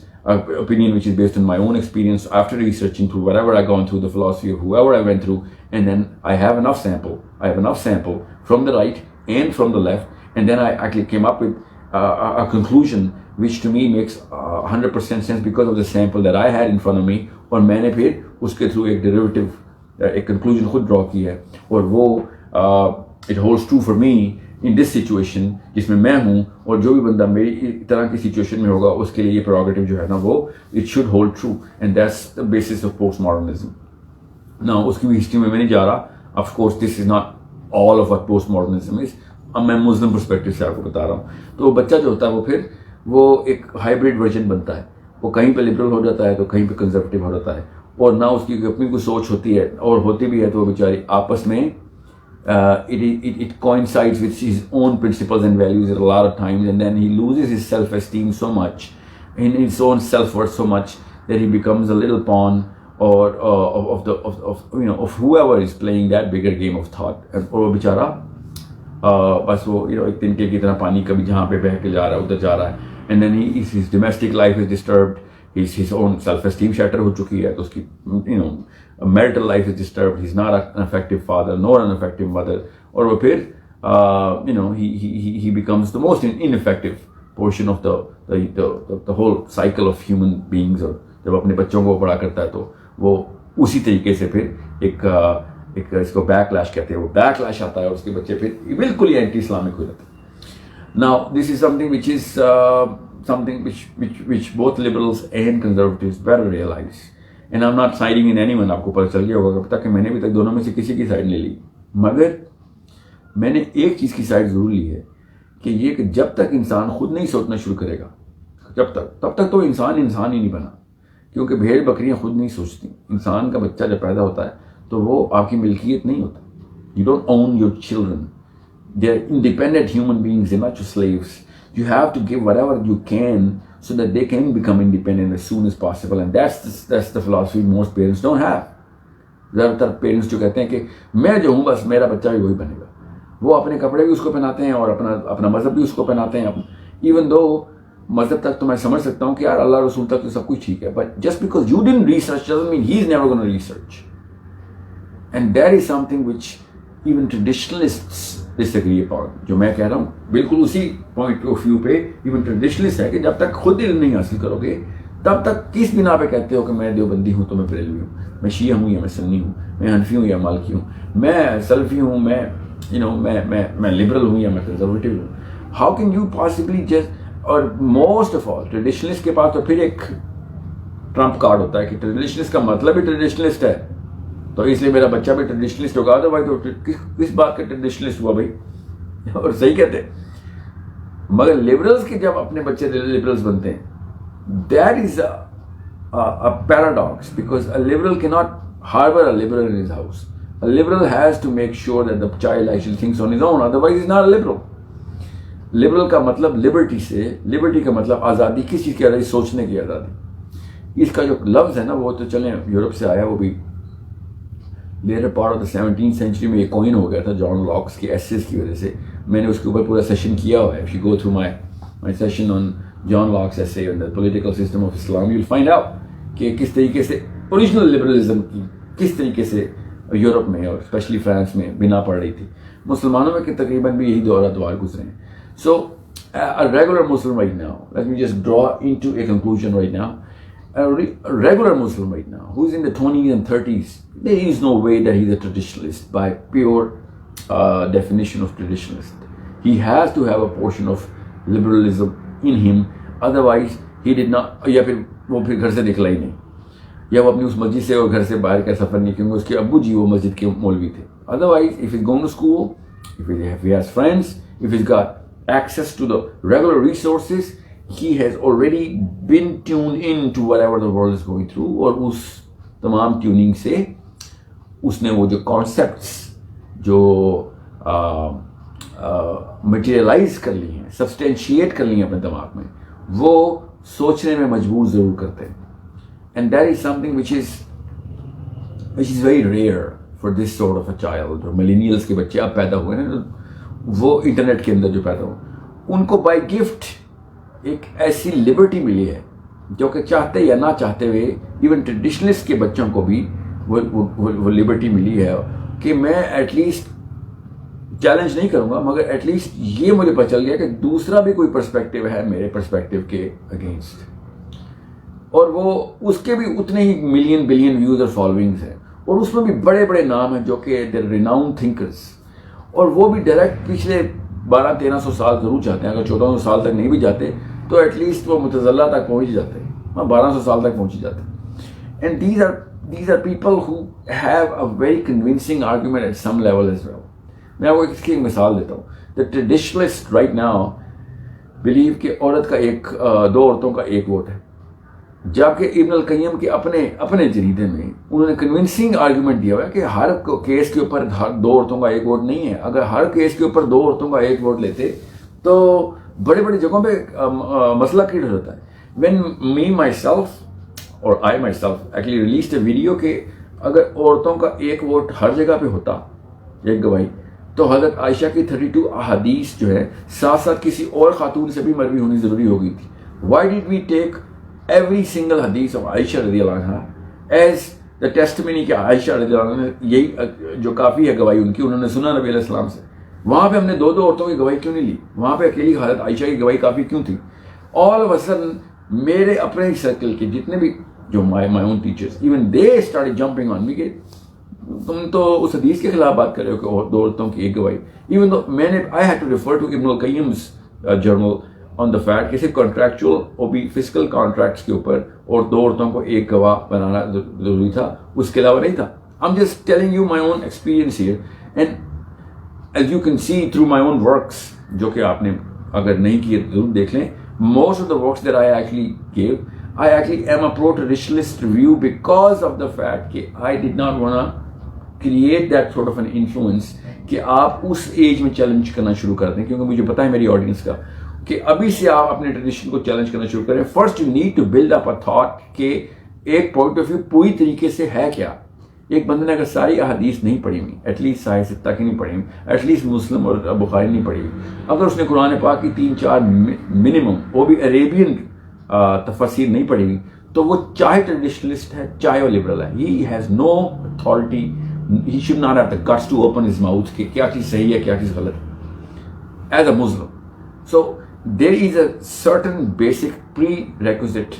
opinion which is based on my own experience after researching through whatever I've gone through, the philosophy of whoever I went through, and then I have enough sample from the right and from the left, and then I actually came up with a conclusion which to me makes 100% sense because of the sample that I had in front of me. اور میں نے پھر اس کے through ایک derivative ایک conclusion خود ڈرا کی ہے, اور وہ it holds true for me in this situation جس میں میں ہوں, اور جو بھی بندہ میری طرح کی سچویشن میں ہوگا اس کے لیے یہ پروگیٹو جو ہے نا وہ it should hold true, and that's the basis of post modernism. نا اس کی بھی ہسٹری میں نہیں جا رہا, of course this is not all of what post modernism is, اب میں مسلم پرسپیکٹو سے آپ کو بتا رہا ہوں. تو بچہ جو ہوتا ہے وہ پھر وہ ایک ہائیبریڈ ورژن بنتا ہے, وہ کہیں پہ لبرل ہو جاتا ہے تو کہیں پہ کنزرویٹو ہو جاتا ہے, اور نہ اس کی اپنی کوئی سوچ ہوتی ہے, اور ہوتی بھی ہے تو وہ بیچاری آپس میں it coincides with his own principles and values a lot of times, and then he loses his self-esteem so much, in his own self-worth so much, that he becomes a little pawn or of whoever is playing that bigger game of thought. اور وہ بیچارہ بس وہ ایک تنکے کی طرح پانی کبھی جہاں پہ بہہ کے جا رہا ہے ادھر جا رہا ہے, and then his domestic life is disturbed, his own self esteem shatter ہو چکی ہے, تو اس کی marital life is disturbed, he's not an effective father nor an effective mother, اور وہ پھر he becomes the most ineffective portion of the whole cycle of human beings. اور جب اپنے بچوں کو بڑا کرتا ہے تو وہ اسی طریقے سے پھر ایک اس کو بیک لیش کہتے ہیں, وہ بیک لیش آتا ہے اور اس کے بچے پھر بالکل ہی اینٹی اسلامک ہو جاتے ہیں. Now this is something which is something which both liberals and conservatives better realize, and I'm not siding in anyone. آپ کو پتہ چل گیا ہوگا کہ میں نے ابھی تک دونوں میں سے کسی کی سائڈ نہیں لی, مگر میں نے ایک چیز کی سائڈ ضرور لی ہے کہ یہ کہ جب تک انسان خود نہیں سوچنا شروع کرے گا تب تک تو انسان ہی نہیں بنا, کیونکہ بھیڑ بکریاں خود نہیں سوچتی. انسان کا بچہ جب پیدا ہوتا ہے تو وہ آپ کی ملکیت نہیں ہوتا. You don't own your children. They're independent human beings, they're not your slaves. You have to give whatever you can so that they can become independent as soon as possible, and that's the philosophy most parents don't have. زیادہ تر parents جو کہتے ہیں کہ میں جو ہوں بس میرا بچہ بھی وہی بنے گا, وہ اپنے کپڑے بھی اس کو پہناتے ہیں اور اپنا مذہب بھی اس کو پہناتے ہیں. ایون دو مذہب تک تو میں سمجھ سکتا ہوں کہ یار اللہ رسول تک تو سب کچھ ٹھیک ہے, but just because you didn't research doesn't mean he is never going to research. And that is something which even traditionalists disagree upon. جو میں کہہ رہا ہوں بالکل اسی پوائنٹ آف ویو پہ ایون ٹریڈیشنلسٹ ہے کہ جب تک خود علم نہیں حاصل کرو گے تب تک کس بنا پہ کہتے ہو کہ میں دیوبندی ہوں تو میں بریلوی ہوں, میں شیعہ ہوں یا میں سنی ہوں, میں حنفی ہوں یا مالکی ہوں, میں سلفی ہوں, میں لبرل ہوں یا میں کنزرویٹو ہوں. How can you possibly just, اور موسٹ آف آل ٹریڈیشنلسٹ کے پاس تو پھر ایک ٹرمپ کارڈ ہوتا ہے کہ ٹریڈیشنلسٹ کا مطلب ہی ٹریڈیشنلسٹ ہے, تو اس لیے میرا بچہ بھی ٹریڈیشنلسٹ ہوگا. تو بھائی تو کس بات کا ٹریڈیشنلسٹ ہوا بھائی, اور صحیح کہتے ہیں. مگر لبرلس کے جب اپنے بچے لبرلس بنتے ہیں, that is a paradox, because a liberal cannot harbor a liberal in his house. A liberal has to make sure that the child actually thinks on his own, otherwise he's not a liberal. Liberal کا مطلب liberty سے, liberty کا مطلب آزادی, کس چیز کی آزادی, سوچنے کی آزادی. اس کا جو لفظ ہے نا وہ تو چلیں یورپ سے آیا, وہ بھی later part of the 17th century میں یہ کوئن ہو گیا تھا جان لاکس کے ایسیز کی وجہ سے. میں نے اس کے اوپر پورا سیشن کیا ہوا ہے. If you go through my session on John Locke's essay on the political system of Islam, you'll find out کہ کس طریقے سے اوریجنل لبرلزم کی کس طریقے سے یورپ میں اور اسپیشلی فرانس میں بنا پڑ رہی تھی. مسلمانوں میں کہ تقریباً بھی یہی دوار گزرے ہیں. So a regular Muslim right now, let me just draw into a conclusion right now. A regular Muslim right now who's in the 20s and 30s, there is no way that he's a traditionalist by pure definition of traditionalist. He has to have a portion of liberalism in him, otherwise he did not, یا پھر وہ پھر گھر سے نکلا ہی نہیں, یا وہ اپنی اس مسجد سے اور گھر سے باہر کا سفر نہیں, کیونکہ اس کے ابو جی وہ مسجد کے مولوی تھے. Otherwise if he's going to school, if he has friends, if he's got access to the regular resources, he has already been tuned in to whatever the world is going through, اور اس تمام tuning سے اس نے وہ جو concepts جو materialize کر لی ہیں, سبسٹینشیٹ کر لی ہیں اپنے دماغ میں, وہ سوچنے میں مجبور ضرور کرتے ہیں. And that is something which is very rare for this sort of a child. جو ملینیلس کے بچے اب پیدا ہوئے ہیں, وہ انٹرنیٹ کے اندر جو پیدا ہوئے, ان کو بائی گفٹ ایک ایسی لبرٹی ملی ہے جو کہ چاہتے یا نہ چاہتے ہوئے ایون ٹریڈیشنلسٹ کے بچوں کو بھی وہ لبرٹی ملی ہے کہ میں ایٹ لیسٹ چیلنج نہیں کروں گا, مگر ایٹ لیسٹ یہ مجھے پتہ چل گیا کہ دوسرا بھی کوئی پرسپیکٹیو ہے میرے پرسپیکٹیو کے اگینسٹ, اور وہ اس کے بھی اتنے ہی ملین بلین ویوز اور فالوئنگز ہیں, اور اس میں بھی بڑے بڑے نام ہیں جو کہ دے ریناؤنڈ تھنکرز, اور وہ بھی ڈائریکٹ پچھلے 1200-1300 سال ضرور چاہتے ہیں. اگر 1400 سال تک نہیں بھی جاتے تو ایٹ لیسٹ وہ متزلہ تک پہنچ جاتے ہیں, 1200 سال تک پہنچ جاتے ہیں. And these are people who have a very convincing argument at some level as well. میں آپ کو اس کی ایک مثال دیتا ہوں. The traditionalists right now believe کہ عورت کا دو عورتوں کا ایک ووٹ ہے, جبکہ ابن القیم کے اپنے جریدے میں انہوں نے کنونسنگ آرگومنٹ دیا ہوا ہے کہ ہر کیس کے اوپر دو عورتوں کا ایک ووٹ نہیں ہے. اگر ہر کیس کے اوپر دو عورتوں کا ایک ووٹ لیتے تو بڑے بڑے جگہوں پہ مسئلہ کریٹ ہو جاتا ہے. When me myself or I myself actually released a video کہ اگر عورتوں کا ایک ووٹ ہر جگہ پہ ہوتا, ایک گواہی, تو حضرت عائشہ کی 32 احادیث جو ہے ساتھ ساتھ کسی اور خاتون سے بھی مروی ہونی ضروری ہو گئی تھی. Why did we take every single hadith of Aisha radiallahu anha as the testimony کہ عائشہ رضی اللہ عنہ نے یہی جو کافی ہے گواہی ان کی، انہوں نے سنا نبی علیہ السلام سے. وہاں پہ ہم نے دو عورتوں کی گواہی کیوں نہیں لی؟ وہاں پہ اکیلی حالت عائشہ کی گواہی کافی کیوں تھی؟ آل آف اے سڈن میرے اپنے سرکل کے جتنے بھی جو my own teachers even they start jumping on me کہ تم تو اس حدیث کے خلاف بات کر رہے ہو کہ دو عورتوں کی ایک گواہی. ایون دو میں نے I had to refer to Ibn القیم's جرنل آن دا فیکٹ کہ صرف کانٹریکچوئل اور بھی فزیکل کانٹریکٹس کے اوپر اور دو عورتوں کو ایک گواہ بنانا ضروری تھا، اس کے علاوہ نہیں تھا. I'm just telling you my own experience here, and as you can see through my own works جو کہ آپ نے اگر نہیں کیے ضرور دیکھ لیں. Most of the works that I actually gave, I actually am a pro-traditionalist review because of the fact کہ I did not want to create that sort of an influence کہ آپ اس ایج میں چیلنج کرنا شروع کر دیں، کیونکہ مجھے پتا ہے میری آڈینس کا کہ ابھی سے آپ اپنے ٹریڈیشن کو چیلنج کرنا شروع کریں. First you need to build up a thought کہ ایک پوائنٹ آف ویو پوری طریقے سے ہے کیا. ایک بندے نے اگر ساری احادیث نہیں پڑھی ہوئی، ایٹ لیسٹ صحیح ستہ کی نہیں پڑھی ہوئی، ایٹ لیسٹ مسلم اور بخاری نہیں پڑھی ہوئی، اگر اس نے قرآن پاک کی 3-4 منیمم وہ بھی عربین تفسیر نہیں پڑھی ہوئی، تو وہ چاہے ٹریڈیشنلسٹ ہے چاہے وہ لبرل ہے، he has no authority, he should not have the guts to open his mouth کہ کیا چیز صحیح ہے کیا چیز غلط ہے as a Muslim. So there is a certain basic prerequisite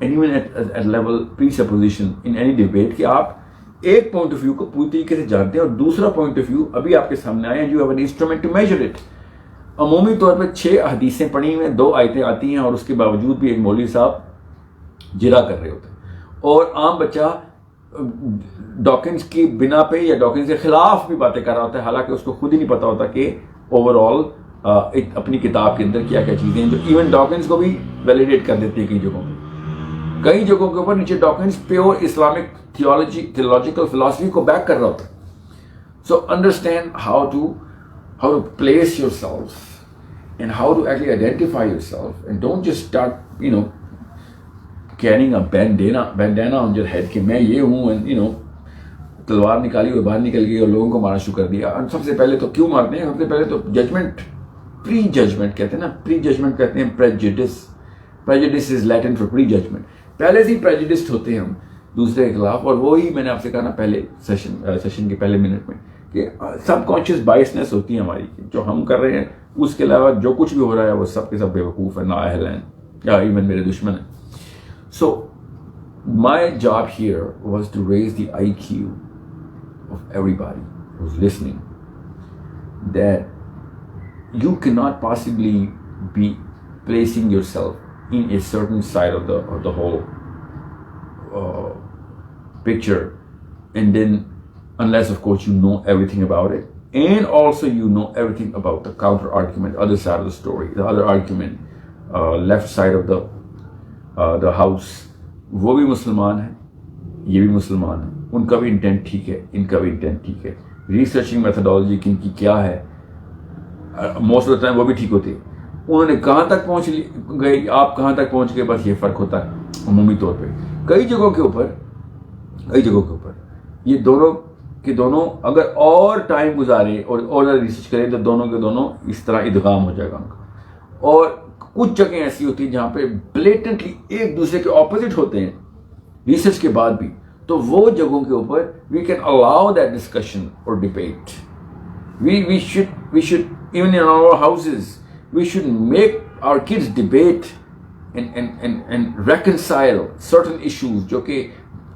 and even at level presupposition in any debate کہ آپ ایک point of view کو پوری طریقے سے جانتے ہیں اور دوسرا point of view ابھی آپ کے سامنے آیا ہے. you have an instrument to measure it. عمومی طور پہ 6 حدیثیں پڑھی ہوئی ہیں، 2 آیتیں آتی ہیں اور اس کے باوجود بھی ایک مولوی صاحب جرا کر رہے ہوتے ہیں اور عام بچہ ڈاکنز کی بنا پہ یا ڈاکنز کے خلاف بھی باتیں کر رہا ہوتا ہے، حالانکہ اس کو خود ہی نہیں پتا ہوتا کہ اوور آل اپنی کتاب کے اندر کیا کیا چیزیں ہیں جو ایون ڈاکنز کو بھی ویلیڈیٹ کر دیتی ہیں. کئی جگہوں کے اوپر نیچے Dawkins pure Islamic theological philosophy کو بیک کر رہا ہوتا ہے. So understand how to place yourself and how to actually identify yourself and don't just start carrying a bandana on your head کہ میں یہ ہوں اینڈ تلوار نکالی ہوئی باہر نکل گئی اور لوگوں کو مارنا شروع کر دیا. اور سب سے پہلے تو کیوں مارتے ہیں؟ سب سے پہلے تو ججمنٹ، پری ججمنٹ کہتے ہیں نا، پری ججمنٹ کہتے ہیں prejudice is Latin for prejudgement. پہلے سے ہی پریجڈسڈ ہوتے ہیں ہم دوسرے کے خلاف، اور وہی میں نے آپ سے کہا نا پہلے سیشن کے پہلے منٹ میں کہ سب کانشیس بائسنس ہوتی ہے ہماری، جو ہم کر رہے ہیں اس کے علاوہ جو کچھ بھی ہو رہا ہے وہ سب کے سب بیوقوف ہیں، نااہل ہیں یا ایون میرے دشمن ہیں. So my job here was to raise the IQ of everybody who's listening that you cannot possibly be placing yourself in a certain side of the whole picture, and then unless of course you know everything about it, and also you know everything about the counter argument, other side of the story, the other argument, left side of the house. وہ بھی مسلمان ہیں، یہ بھی مسلمان ہیں، ان کا بھی انٹینٹ ٹھیک ہے، ان کا بھی انٹینٹ ٹھیک ہے، ریسرچنگ میتھڈالوجی کن کی کیا ہے موسٹ آف دا ٹائم وہ بھی ٹھیک ہوتی ہے. انہوں نے کہاں تک پہنچ گئے، آپ کہاں تک پہنچ گئے، بس یہ فرق ہوتا ہے عمومی طور پہ. کئی جگہوں کے اوپر یہ دونوں کے دونوں اگر اور ٹائم گزارے اور ریسرچ کریں تو دونوں کے دونوں اس طرح ادغام ہو جائے گا ان کا. اور کچھ جگہیں ایسی ہوتی ہیں جہاں پہ بلیٹنٹلی ایک دوسرے کے اپوزٹ ہوتے ہیں ریسرچ کے بعد بھی، تو وہ جگہوں کے اوپر we can allow that discussion اور debate. We should even in our houses we should make our kids debate and reconcile certain issues جو کہ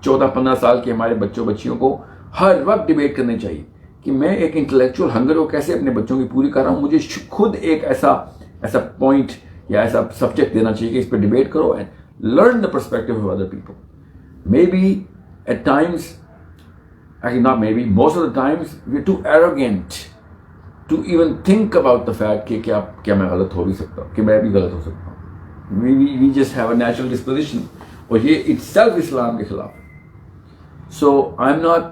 14-15 سال کے ہمارے بچوں بچیوں کو ہر وقت ڈبیٹ کرنے چاہیے کہ میں ایک انٹلیکچوئل ہنگر کو کیسے اپنے بچوں کی پوری کر رہا ہوں. مجھے خود ایک ایسا پوائنٹ یا ایسا سبجیکٹ دینا چاہیے کہ اس پہ ڈبیٹ کرو and learn the perspective of other people. Maybe at times, actually not maybe, most of the times we're too arrogant to even think about the fact کہ کیا میں غلط ہو بھی سکتا ہوں، کہ میں بھی غلط ہو سکتا ہوں. We just have a natural disposition اور یہ itself اسلام کے خلاف. So I'm not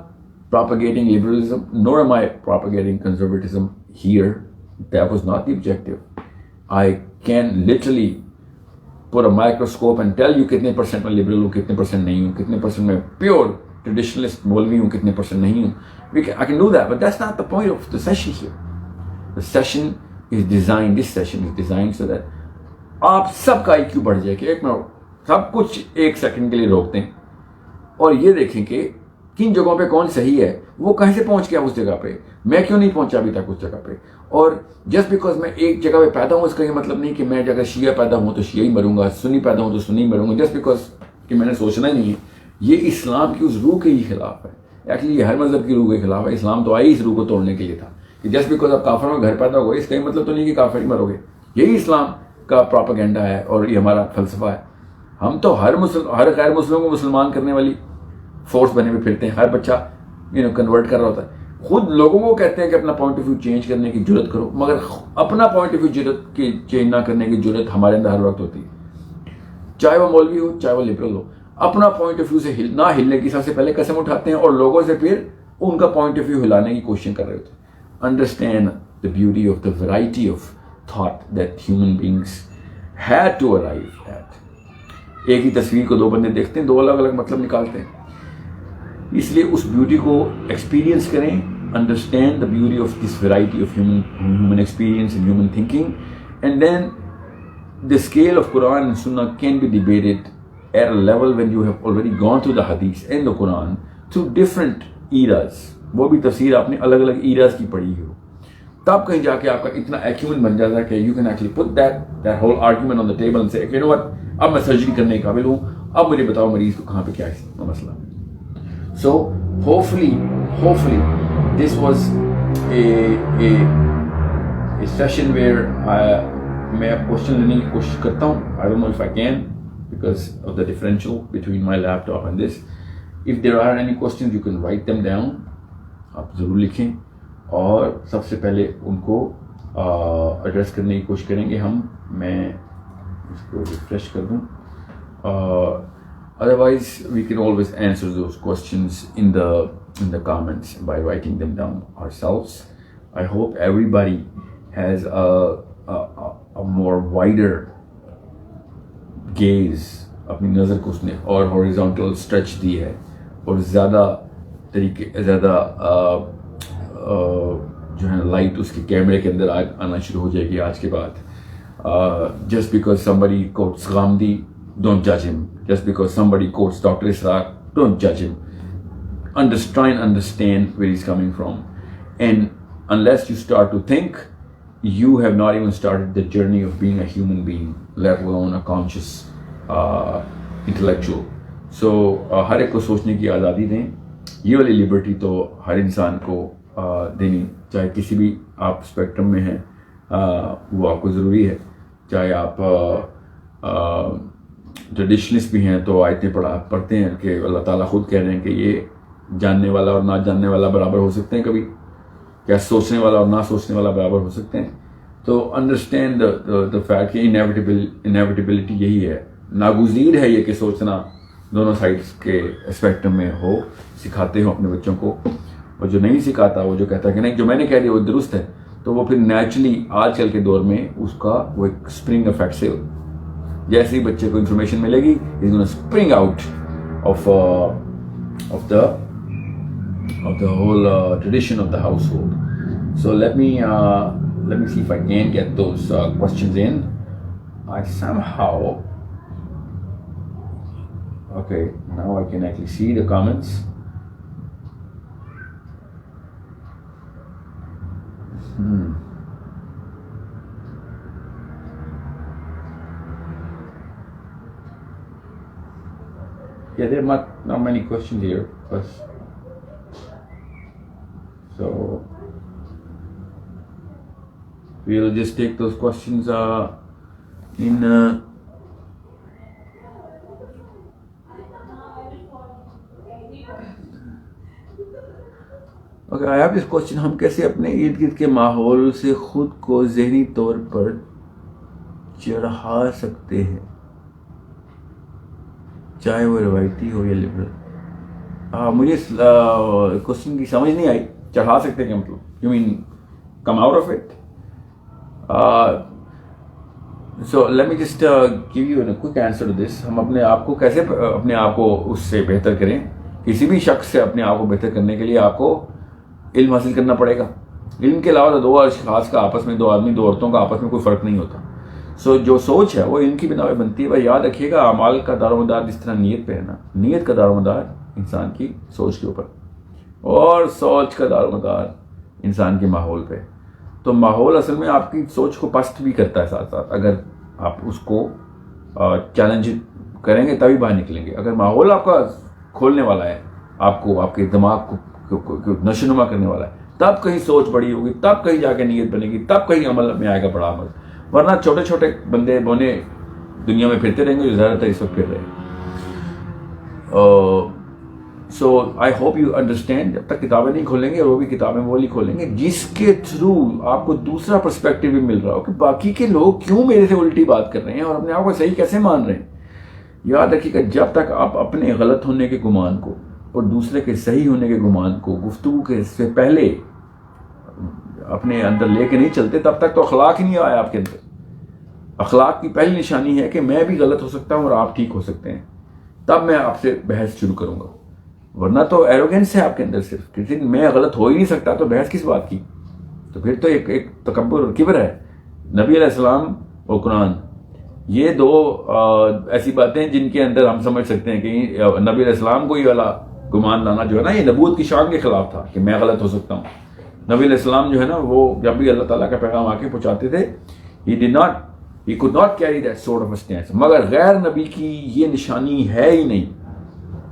propagating liberalism, nor am I propagating conservatism here. That was not the objective. I can literally put a microscope and tell you کتنے percent میں liberal ہوں، کتنے percent نہیں ہوں، کتنے پرسنٹ میں پیور ٹریڈیشنلسٹ مولوی ہوں، کتنے پرسنٹ نہیں ہوں. I can do that, but that's not the point of the session here. The session is designed so that آپ سب کا IQ بڑھ جائے کہ ایک منٹ سب کچھ 1 سیکنڈ کے لیے روکتے ہیں اور یہ دیکھیں کہ کن جگہوں پہ کون صحیح ہے, وہ کہیں سے پہنچ گیا اس جگہ پہ, میں کیوں نہیں پہنچا ابھی تک اس جگہ پہ. اور جسٹ بیکاز میں ایک جگہ پہ پیدا ہوں اس کا یہ مطلب نہیں کہ میں اگر شیعہ پیدا ہوں تو شیعہ ہی مروں گا, سنی پیدا ہوں تو سنی مروں گا, جسٹ بیکاز کہ میں نے سوچنا ہی نہیں ہے. یہ اسلام کی اس روح کے ہی خلاف ہے. ایکچولی یہ ہر مذہب کی روح کے خلاف ہے. اسلام تو آئی اس روح کو توڑنے کے لیے تھا کہ جسٹ بیکاز آپ کافروں میں گھر پیدا ہو گئے اس کا یہ مطلب تو نہیں کہ کافر ہی مرو گے. یہی اسلام کا پراپیگنڈا ہے اور یہ ہمارا فلسفہ ہے. ہم تو ہر غیر مسلم کو مسلمان کرنے والی فورس بنے ہوئے پھرتے ہیں. ہر بچہ کنورٹ کر رہا ہوتا ہے. خود لوگوں کو کہتے ہیں کہ اپنا پوائنٹ آف ویو چینج کرنے کی جرت کرو, مگر اپنا پوائنٹ آف ویو چینج نہ کرنے کی جرت ہمارے اندر ہر وقت ہوتی ہے. چاہے وہ مولوی ہو چاہے وہ لبرل ہو, اپنا پوائنٹ آف ویو سے نہ ہلنے کی سب سے پہلے قسم اٹھاتے ہیں اور لوگوں سے پھر ان کا پوائنٹ آف ویو ہلانے کی کوشش کر رہے ہوتے ہیں. Understand the beauty of the variety of thought that human beings had to arrive at. ایک ہی تصویر کو 2 بندے دیکھتے ہیں, 2 الگ الگ مطلب نکالتے ہیں. اس لیے اس بیوٹی کو ایکسپیرینس کریں. Understand the beauty of this variety of human experience and human thinking, and then the scale of Quran and Sunnah can be debated at a level when you have already gone through the Hadith and the Quran through different eras. وہ بھی تفسیر آپ نے الگ الگ eras کی پڑھی ہو, تب کہیں جا کے آپ کا اتنا ایکیومن بن جاتا ہے کہ you can actually put that whole argument on the table and say, you know what, اب میں سرجری کرنے کے قابل ہوں, اب مجھے بتاؤ مریض کو کہاں پہ کیا ہے مسئلہ. So hopefully this was a session where میں اب کوشچن لینے کی کوشش کرتا ہوں. I don't know if I can because of the differential between my laptop and this. If there are any questions you can write them down. آپ ضرور لکھیں اور سب سے پہلے ان کو ایڈریس کرنے کی کوشش کریں گے ہم. میں اس کو ریفریش کر دوں. Otherwise we can always answer those questions in the comments by writing them down ourselves. I hope everybody has a more wider gaze. اپنی نظر کو اس نے اور horizontal stretch دی ہے اور زیادہ جو ہے لائٹ اس کے کیمرے کے اندر آنا شروع ہو جائے گی آج کے بعد. Just because somebody quotes Gandhi, don't judge him. Just because somebody quotes Dr. Israq, don't judge him. Try and understand where he's coming from. And unless you start to think, you have not even started the journey of being a human being, let alone a conscious intellectual. So ہر ایک کو سوچنے کی آزادی دیں. یہ والی Liberty تو ہر انسان کو دینی, چاہے کسی بھی آپ اسپیکٹرم میں ہیں وہ آپ کو ضروری ہے. چاہے آپ ٹریڈیشنلسٹ بھی ہیں تو آیتیں پڑھتے ہیں کہ اللہ تعالیٰ خود کہہ رہے ہیں کہ یہ جاننے والا اور نہ جاننے والا برابر ہو سکتے ہیں, کبھی کیا سوچنے والا اور نہ سوچنے والا برابر ہو سکتے ہیں. تو انڈرسٹینڈ دا فیکٹ کہ انیویٹیبلٹی یہی ہے, ناگزیر ہے یہ کہ سوچنا دونوں سائڈس کے اسپیکٹرم میں ہو. سکھاتے ہو اپنے بچوں کو, اور جو نہیں سکھاتا وہ جو کہتا ہے کہ نہیں جو میں نے کہہ دیا وہ درست ہے, تو وہ پھر نیچرلی آج کل کے دور میں اس کا وہ ایک اسپرنگ افیکٹ سے جیسے ہی بچے کو انفارمیشن ملے گی is gonna spring out of the whole tradition of the household. So let me see if I can get those questions in. I somehow, okay, now I can actually see the comments. Yeah, there are not many questions here, so we'll just take those questions in okay, I have this question. ہم کیسے اپنے ارد گرد کے ماحول سے خود کو ذہنی طور پر چڑھا سکتے ہیں, چاہے وہ روایتی ہو یا لبرل؟ مجھے کوشچن کی سمجھ نہیں آئی. چڑھا سکتے کیا مطلب؟ You mean come out of it? So let me just give you a quick answer to this. ہم اپنے آپ کو کیسے اپنے آپ کو اس سے بہتر کریں؟ کسی بھی شخص سے اپنے آپ کو بہتر کرنے کے لیے آپ کو علم حاصل کرنا پڑے گا. علم کے علاوہ 2 اشخاص کا آپس میں, 2 آدمی 2 عورتوں کا آپس میں کوئی فرق نہیں ہوتا. سو جو سوچ ہے وہ ان کی بنا پہ بنتی ہے. بھائی یاد رکھیے گا اعمال کا دار و مدار جس طرح نیت پہ ہے نا, نیت کا دار و مدار انسان کی سوچ کے اوپر, اور سوچ کا دار و مدار انسان کے ماحول پہ. تو ماحول اصل میں آپ کی سوچ کو پست بھی کرتا ہے ساتھ ساتھ. اگر آپ اس کو چیلنج کریں گے تبھی باہر نکلیں گے. اگر ماحول آپ کا کھولنے والا ہے, آپ کو آپ کے دماغ کو نشوونما کرنے والا ہے, تب کہیں سوچ بڑی ہوگی, تب کہیں جا کے نیت بنے گی, تب کہیں عمل میں آئے گا بڑا عمل. ورنہ چھوٹے چھوٹے بندے بونے دنیا میں پھرتے رہیں گے جو زیادہ تر اس وقت پھر رہے ہیں. سو آئی ہوپ یو انڈرسٹینڈ. جب تک کتابیں نہیں کھولیں گے, اور وہ بھی کتابیں وہ نہیں کھولیں گے جس کے تھرو آپ کو دوسرا پرسپیکٹیو بھی مل رہا ہو کہ باقی کے لوگ کیوں میرے سے الٹی بات کر رہے ہیں اور اپنے آپ کو صحیح کیسے مان رہے ہیں. یاد رکھیے کہ جب تک آپ اپنے غلط ہونے کے گمان کو اور دوسرے کے صحیح ہونے کے گمان کو گفتگو کے سے پہلے اپنے اندر لے کے نہیں چلتے, تب تک تو اخلاق ہی نہیں آیا آپ کے اندر. اخلاق کی پہلی نشانی ہے کہ میں بھی غلط ہو سکتا ہوں اور آپ ٹھیک ہو سکتے ہیں, تب میں آپ سے بحث شروع کروں گا. ورنہ تو ایروگینس ہے آپ کے اندر, صرف کسی میں غلط ہو ہی نہیں سکتا تو بحث کس بات کی. تو پھر تو ایک تکبر اور کبر ہے. نبی علیہ السلام اور قرآن, یہ دو ایسی باتیں جن کے اندر ہم سمجھ سکتے ہیں کہ نبی علیہ السلام کو یہ والا گمان لانا جو ہے نا, یہ نبوت کی شان کے خلاف تھا کہ میں غلط ہو سکتا ہوں. نبی علیہ السلام جو ہے نا, وہ جب بھی اللہ تعالیٰ کا پیغام آ کے پہنچاتے تھے, he could not carry that sort of a stance. مگر غیر نبی کی یہ نشانی ہے ہی نہیں,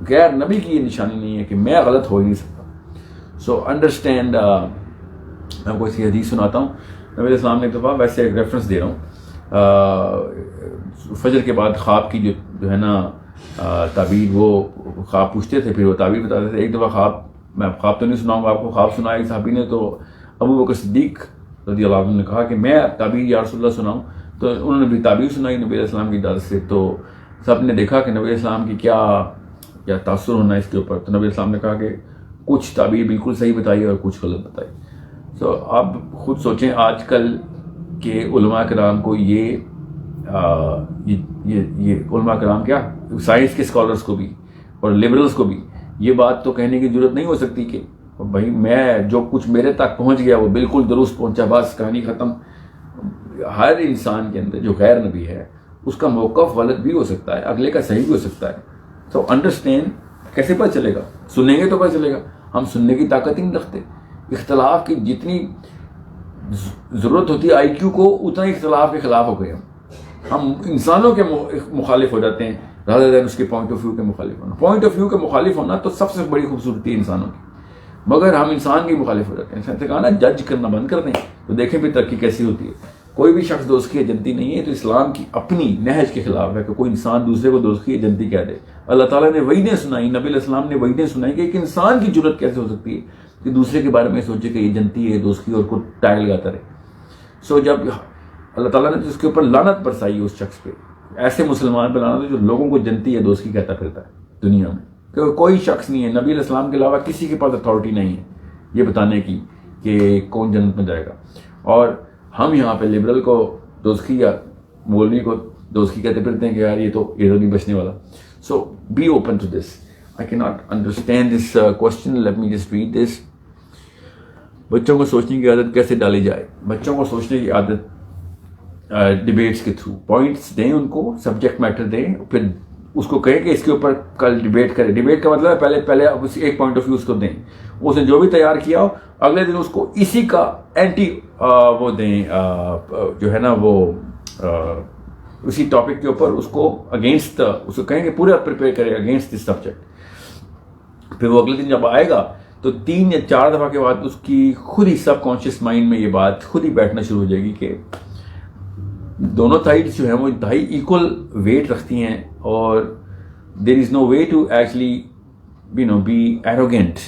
غیر نبی کی یہ نشانی نہیں ہے کہ میں غلط ہو ہی نہیں سکتا. So understand. میں آپ کو اسی حدیث سناتا ہوں. نبی علیہ السلام نے ایک دفعہ, ویسے ایک ریفرنس دے رہا ہوں, فجر کے بعد خواب کی جو ہے نا تعبیر, وہ خواب پوچھتے تھے, پھر وہ تعبیر بتاتے تھے. ایک دفعہ خواب, میں خواب تو نہیں سناؤں گا آپ کو, خواب سنایا ایک صحابی نے, تو ابو بکر صدیق رضی اللہ عنہ نے کہا کہ میں تعبیر یا رسول اللہ سناؤں. تو انہوں نے بھی تعبیر سنائی نبی علیہ السلام کی اجازت سے. تو سب نے دیکھا کہ نبی علیہ السلام کی کیا تاثر ہونا ہے اس کے اوپر. تو نبی علیہ السلام نے کہا کہ کچھ تعبیر بالکل صحیح بتائی اور کچھ غلط بتائی. سو آپ خود سوچیں, آج کل کے علماء کرام کو یہ علماء کرام کیا سائنس کے اسکالرس کو بھی اور لبرلس کو بھی یہ بات تو کہنے کی ضرورت نہیں ہو سکتی کہ بھائی میں جو کچھ میرے تک پہنچ گیا وہ بالکل درست پہنچا, بس کہانی ختم. ہر انسان کے اندر جو غیر نبی ہے اس کا موقف غلط بھی ہو سکتا ہے, اگلے کا صحیح بھی ہو سکتا ہے. تو انڈرسٹینڈ. کیسے پتہ چلے گا؟ سنیں گے تو پتہ چلے گا. ہم سننے کی طاقت ہی نہیں رکھتے. اختلاف کی جتنی ضرورت ہوتی ہے آئی کیو کو, اتنا ہی اختلاف کے خلاف ہو گئے ہم انسانوں کے مخالف ہو جاتے ہیں رادر دین اس کے پوائنٹ آف ویو کے مخالف ہونا. پوائنٹ آف ویو کے مخالف ہونا تو سب سے بڑی خوبصورتی ہے انسانوں کی, مگر ہم انسان کے مخالف ہو جاتے ہیں. سے کہا نا جج کرنا بند کر دیں تو دیکھیں پھر ترقی کیسی ہوتی ہے. کوئی بھی شخص دوزخی ایجنتی نہیں ہے. تو اسلام کی اپنی نہج کے خلاف ہے کہ کوئی انسان دوسرے کو دوزخی ایجنتی کہہ دے. اللہ تعالیٰ نے وعیدیں سنائی, نبی علیہ السلام نے وعیدیں سنائی کہ ایک انسان کی جرت کیسے ہو سکتی ہے کہ دوسرے کے بارے میں سوچے کہ یہ جنتی ہے دوزخی اور کو ٹیگ لگاتا رہے. سو جب اللہ تعالیٰ نے اس کے اوپر لعنت برسائی اس شخص پہ, ایسے مسلمان پہ لعنت جو لوگوں کو جنتی ہے دوزخی کہتا پھرتا ہے دنیا میں, کہ کوئی شخص نہیں ہے نبی علیہ السلام کے علاوہ کسی کے پاس اتھارٹی نہیں ہے یہ بتانے کی کہ کون جنت میں جائے گا. اور ہم یہاں پہ لبرل کو دوزخی یا مولوی کو دوزخی کہتے پھرتے ہیں کہ یار یہ تو نہیں بچنے والا. سو بی اوپن ٹو دس. آئی کی not understand this question. Late me just read this. بچوں کو سوچنے کی عادت کیسے ڈالی جائے؟ بچوں کو سوچنے کی عادت ڈبیٹس کے تھرو, پوائنٹس دیں ان کو, سبجیکٹ میٹر دیں, پھر اس کو کہیں کہ اس کے اوپر کل ڈبیٹ کریں. ڈبیٹ کا مطلب ہے پہلے ایک پوائنٹ آف ویو اس کو دیں, اس نے جو بھی تیار کیا ہو اگلے دن اس کو اسی کا اینٹی وہ دیں, جو ہے نا وہ اسی ٹاپک کے اوپر اس کو اگینسٹ, اس کو کہیں کہ پورا پریپیئر کرے اگینسٹ دس سبجیکٹ. پھر وہ اگلے دن جب آئے گا تو 3 یا 4 دفعہ کے بعد اس کی خود ہی سب کانشیس مائنڈ میں یہ بات خود ہی بیٹھنا شروع ہو جائے گی کہ دونوں سائڈس جو ہیں وہ انتہائی ایکول ویٹ رکھتی ہیں, اور there is no way to actually be arrogant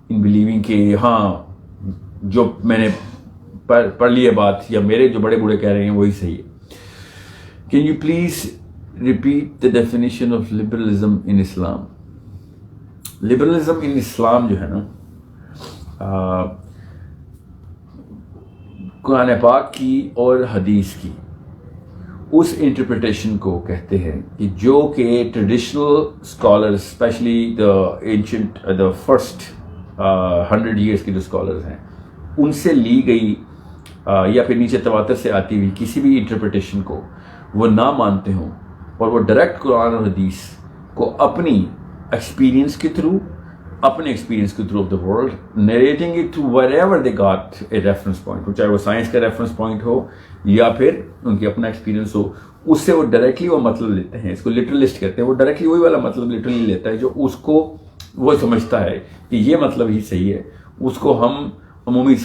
in believing کہ ہاں جو میں نے پڑھ لی ہے بات یا میرے جو بڑے بوڑھے کہہ رہے ہیں وہی صحیح ہے. Can you please repeat the definition of liberalism in Islam? Liberalism in Islam جو ہے نا قرآن پاک کی اور حدیث کی اس انٹرپریٹیشن کو کہتے ہیں کہ جو کہ traditional scholars specially the first 100 years کے جو اسکالرز ہیں ان سے لی گئی یا پھر نیچے تواتر سے آتی ہوئی کسی بھی انٹرپریٹیشن کو وہ نہ مانتے ہوں اور وہ ڈائریکٹ قرآن اور حدیث کو اپنی ایکسپیرینس کے through of the world narrating it through where ever they got a reference point, چاہے وہ سائنس کا ریفرنس پوائنٹ ہو یا پھر ان کے اپنا ایکسپیرینس ہو، اس سے وہ ڈائریکٹلی وہ مطلب لیتے ہیں. اس کو لٹرلسٹ کہتے ہیں. وہ ڈائریکٹلی وہی والا مطلب لٹرلی لیتا ہے جو اس کو وہ سمجھتا ہے کہ یہ مطلب ہی صحیح ہے. اس کو ہم عمومی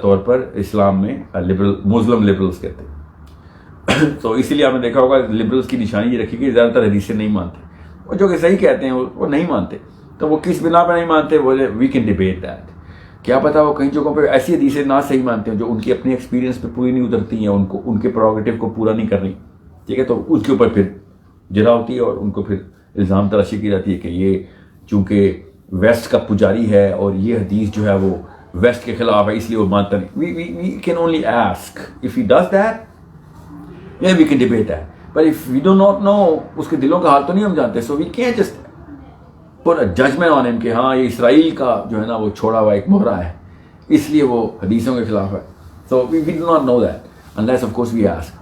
طور پر اسلام میں مسلم لبرلس کہتے ہیں. تو اسی لیے آپ نے دیکھا ہوگا لبرلس کی نشانی یہ رکھی کہ زیادہ تر حدیثیں نہیں مانتے، اور جو کہ صحیح کہتے ہیں وہ نہیں مانتے. تو وہ کس بنا پہ نہیں مانتے؟ وہ وی کین ڈیبیٹ دیٹ. کیا پتا وہ کئی جگہوں پہ ایسی حدیثیں نہ صحیح مانتے ہیں جو ان کی اپنی ایکسپیرینس پہ پوری نہیں اترتی ہیں، ان کے پروگیٹو کو پورا نہیں کر رہی. ٹھیک ہے، تو اس کے اوپر پھر جرا ہوتی ہے اور ان کو پھر الزام تراشی کی جاتی ہے کہ یہ چونکہ ویسٹ کا پجاری ہے اور یہ حدیث جو ہے وہ ویسٹ کے خلاف ہے اس لیے وہ مانتا نہیں. We can only ask if he does that, یا we can debate that, but if we do not know, اس کے دلوں کا حال تو نہیں ہم جانتے، so we can't just put a judgment on him کہ ہاں یہ اسرائیل کا جو ہے نا وہ چھوڑا ہوا ایک مہرہ ہے اس لیے وہ حدیثوں کے خلاف ہے. So we do not know that unless of course we ask.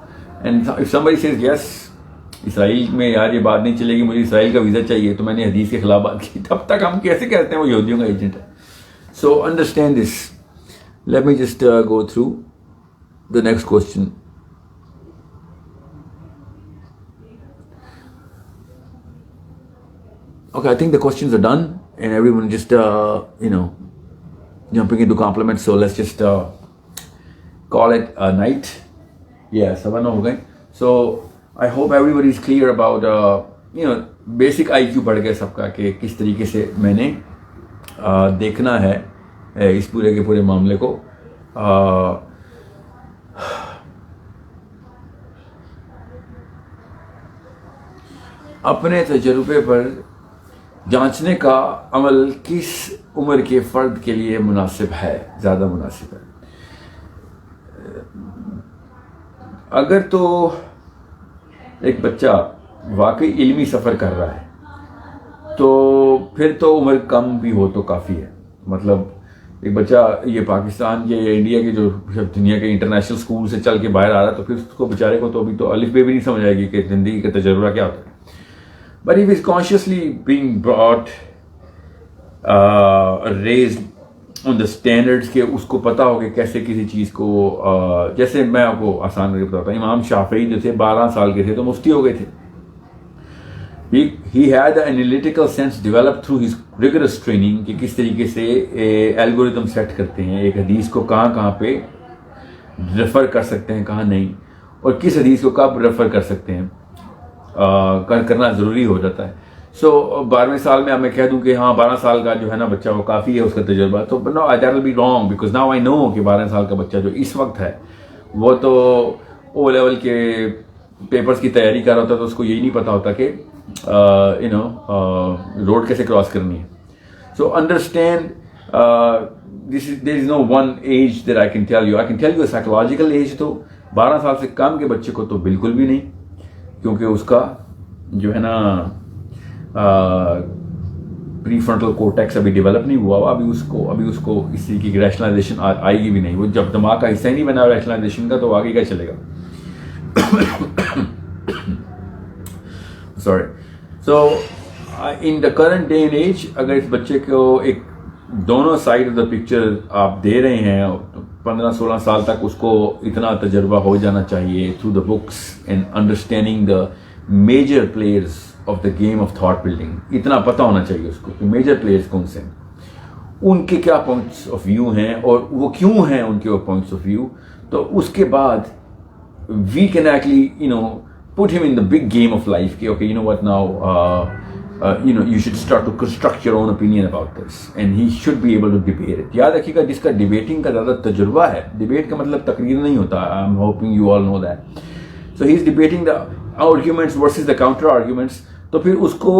And if somebody says yes اسرائیل میں یار یہ بات نہیں چلے گی، مجھے اسرائیل کا ویزا چاہیے، تو میں نے حدیث کے خلاف بات کی، تب تک ہم کیسے کہتے ہیں وہ یہودیوں کا ایجنٹ ہے؟ So understand this. Let me just go through the next question. Okay, I think the questions are done and everyone just jumping into compliments, so let's just call it a night. Yeah, 7 ho gaye. So I hope everybody is clear about basic IQ بڑھ گیا سب کا کہ کس طریقے سے میں نے دیکھنا ہے اس پورے کے پورے معاملے کو. اپنے تجربے پر جانچنے کا عمل کس عمر کے فرد کے لیے مناسب ہے، زیادہ مناسب ہے؟ اگر تو ایک بچہ واقعی علمی سفر کر رہا ہے تو پھر تو عمر کم بھی ہو تو کافی ہے. مطلب ایک بچہ یہ پاکستان کے یا انڈیا کے جو دنیا کے انٹرنیشنل اسکول سے چل کے باہر آ رہا ہے تو پھر اس کو بیچارے کو تو ابھی تو الف بے بھی نہیں سمجھ آئے گی کہ زندگی کا تجربہ کیا ہوتا ہے. But if he's consciously being brought, raised on the standards کہ اس کو پتا ہو کہ کیسے کسی چیز کو جیسے میں آپ کو آسان کر کے بتاتا ہوں، امام شافعی جو تھے 12 سال کے تھے تو مفتی ہو گئے تھے. He had the analytical sense developed through his rigorous training کہ کس طریقے سے الگوریتم سیٹ کرتے ہیں، ایک حدیث کو کہاں پہ ریفر کر سکتے ہیں کہاں نہیں، اور کس حدیث کو کب ریفر کر سکتے ہیں کرنا ضروری ہو جاتا ہے. سو 12ویں سال میں اب میں کہہ دوں کہ ہاں 12 سال کا جو ہے نا بچہ وہ کافی ہے اس کا تجربہ، تو no that will be wrong because now I know کہ 12 سال کا بچہ جو اس وقت ہے وہ تو او لیول کے پیپرز کی تیاری کر رہا ہوتا ہے، تو اس کو یہی نہیں پتہ ہوتا کہ روڈ کیسے کراس کرنی ہے. So understand there is no one age that I can tell you. I can tell you a psychological age تو 12 سال سے کم کے بچے کو تو بالکل بھی نہیں، کیونکہ اس کا جو ہے نا پری فرنٹل کورٹیکس ابھی ڈیولپ نہیں ہوا، ابھی اس کو اس طریقے کی ریشنلائزیشن آئے گی بھی نہیں. وہ جب دماغ کا حصہ ہی نہیں بنا ریشنلائزیشن کا تو آگے کیا چلے گا. Sorry. So in the current day and age اگر اس بچے کو ایک دونوں سائڈ آف دا پکچر آپ دے رہے ہیں، 15-16 سال تک اس کو اتنا تجربہ ہو جانا چاہیے through the books and understanding the major players of the game of thought building. اتنا پتہ ہونا چاہیے اس کو کہ میجر پلیئرز کون سے ہیں، ان کے کیا پوائنٹس آف ویو ہیں اور وہ کیوں ہیں ان کے وہ پوائنٹس آف ویو. تو اس کے بعد we can actually put him in the big game of life کہ okay, you know what now you should start to construct your own opinion about this and he should be able to debate it. یاد رکھیے گا جس کا debating کا زیادہ تجربہ ہے، debate کا مطلب تقریر نہیں ہوتا. I'm hoping you all know that. So he is debating the arguments versus the counter arguments. تو پھر اس کو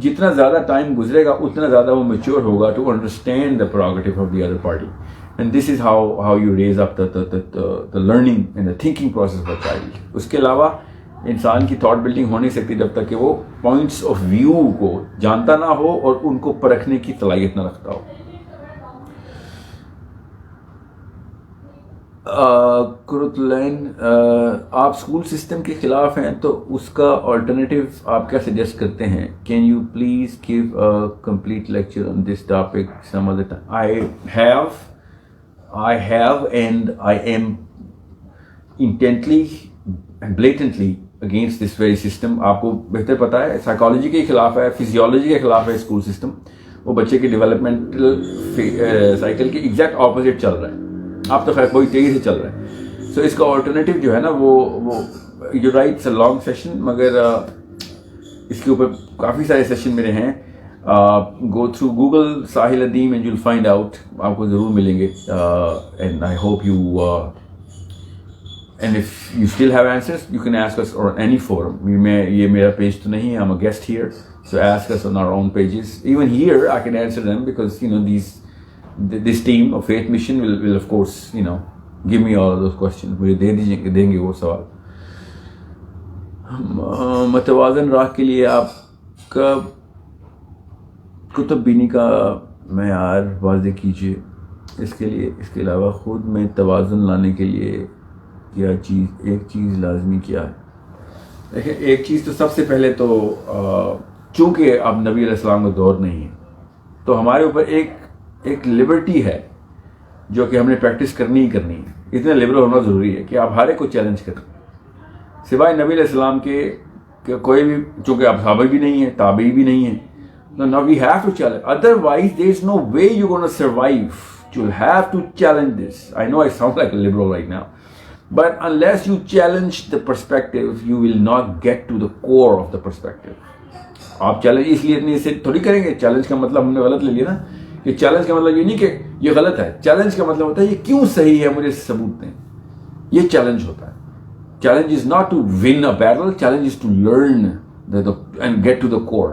جتنا زیادہ ٹائم گزرے گا اتنا زیادہ وہ میچور ہوگا to understand the prerogative of the other party. And this is how you raise up the learning and the thinking process of a child. اس کے علاوہ انسان کی تھاٹ بلڈنگ ہو نہیں سکتی جب تک کہ وہ پوائنٹس آف ویو کو جانتا نہ ہو اور ان کو پرکھنے کی صلاحیت نہ رکھتا ہو. کرت لین آپ اسکول سسٹم کے خلاف ہیں تو اس کا آلٹرنیٹیو آپ کیا سجیسٹ کرتے ہیں؟ Can you please give complete lecture on this topic some other time? I have and I am intently and blatantly against this very system. آپ کو بہتر پتہ ہے سائیکالوجی کے خلاف ہے، فزیولوجی کے خلاف ہے اسکول سسٹم. وہ بچے کے ڈیولپمنٹل سائیکل کے ایگزیکٹ اپوزٹ چل رہا ہے. آپ تو خیر کوئی تیزی سے چل رہا ہے. سو اس کا آلٹرنیٹیو جو ہے نا وہ you right it's a long session, مگر اس کے اوپر کافی سارے سیشن میرے ہیں. Go through Google Sahil Adeem and you will find out, آپ کو ضرور ملیں گے. And I hope you and if you still have answers you can ask us on any forum. یہ میرا پیج تو نہیں ہے، I am a guest here, so ask us on our own pages. Even hair I can answer them because you know this team of Faith Mission will of course give me all of those questions. مجھے دیں گے وہ سوال. متوازن راہ کے لیے آپ کا کتب بینی کا معیار واضح کیجیے. اس کے علاوہ خود میں توازن لانے کے لیے ایک چیز لازمی کیا ہے؟ دیکھیں، ایک چیز تو سب سے پہلے تو چونکہ اب نبی علیہ السلام کا دور نہیں ہے تو ہمارے اوپر ایک لبرٹی ہے جو کہ ہم نے پریکٹس کرنی ہی کرنی ہے. اتنا لبرل ہونا ضروری ہے کہ آپ ہر ایک کو چیلنج کریں، سوائے نبی علیہ السلام کے کہ کوئی بھی، چونکہ آپ صحابہ بھی نہیں ہیں، تابعی بھی نہیں ہیں. Now we have to challenge. Otherwise, there is no way you're going to survive. You'll have to challenge this. I know I sound like a liberal right now, but unless you challenge the perspective, you will not get to the core of the perspective. آپ challenge اس لیے اتنی سے تھوڑی کریں گے. Challenge کا مطلب ہم نے غلط لے لیا نا، کہ چیلنج کا مطلب یہ نہیں کہ یہ غلط ہے. چیلنج کا مطلب ہوتا ہے یہ کیوں صحیح ہے، مجھے ثبوت دیں. یہ چیلنج ہوتا ہے. Challenge is not to win a battle, challenge is to learn and get to the core.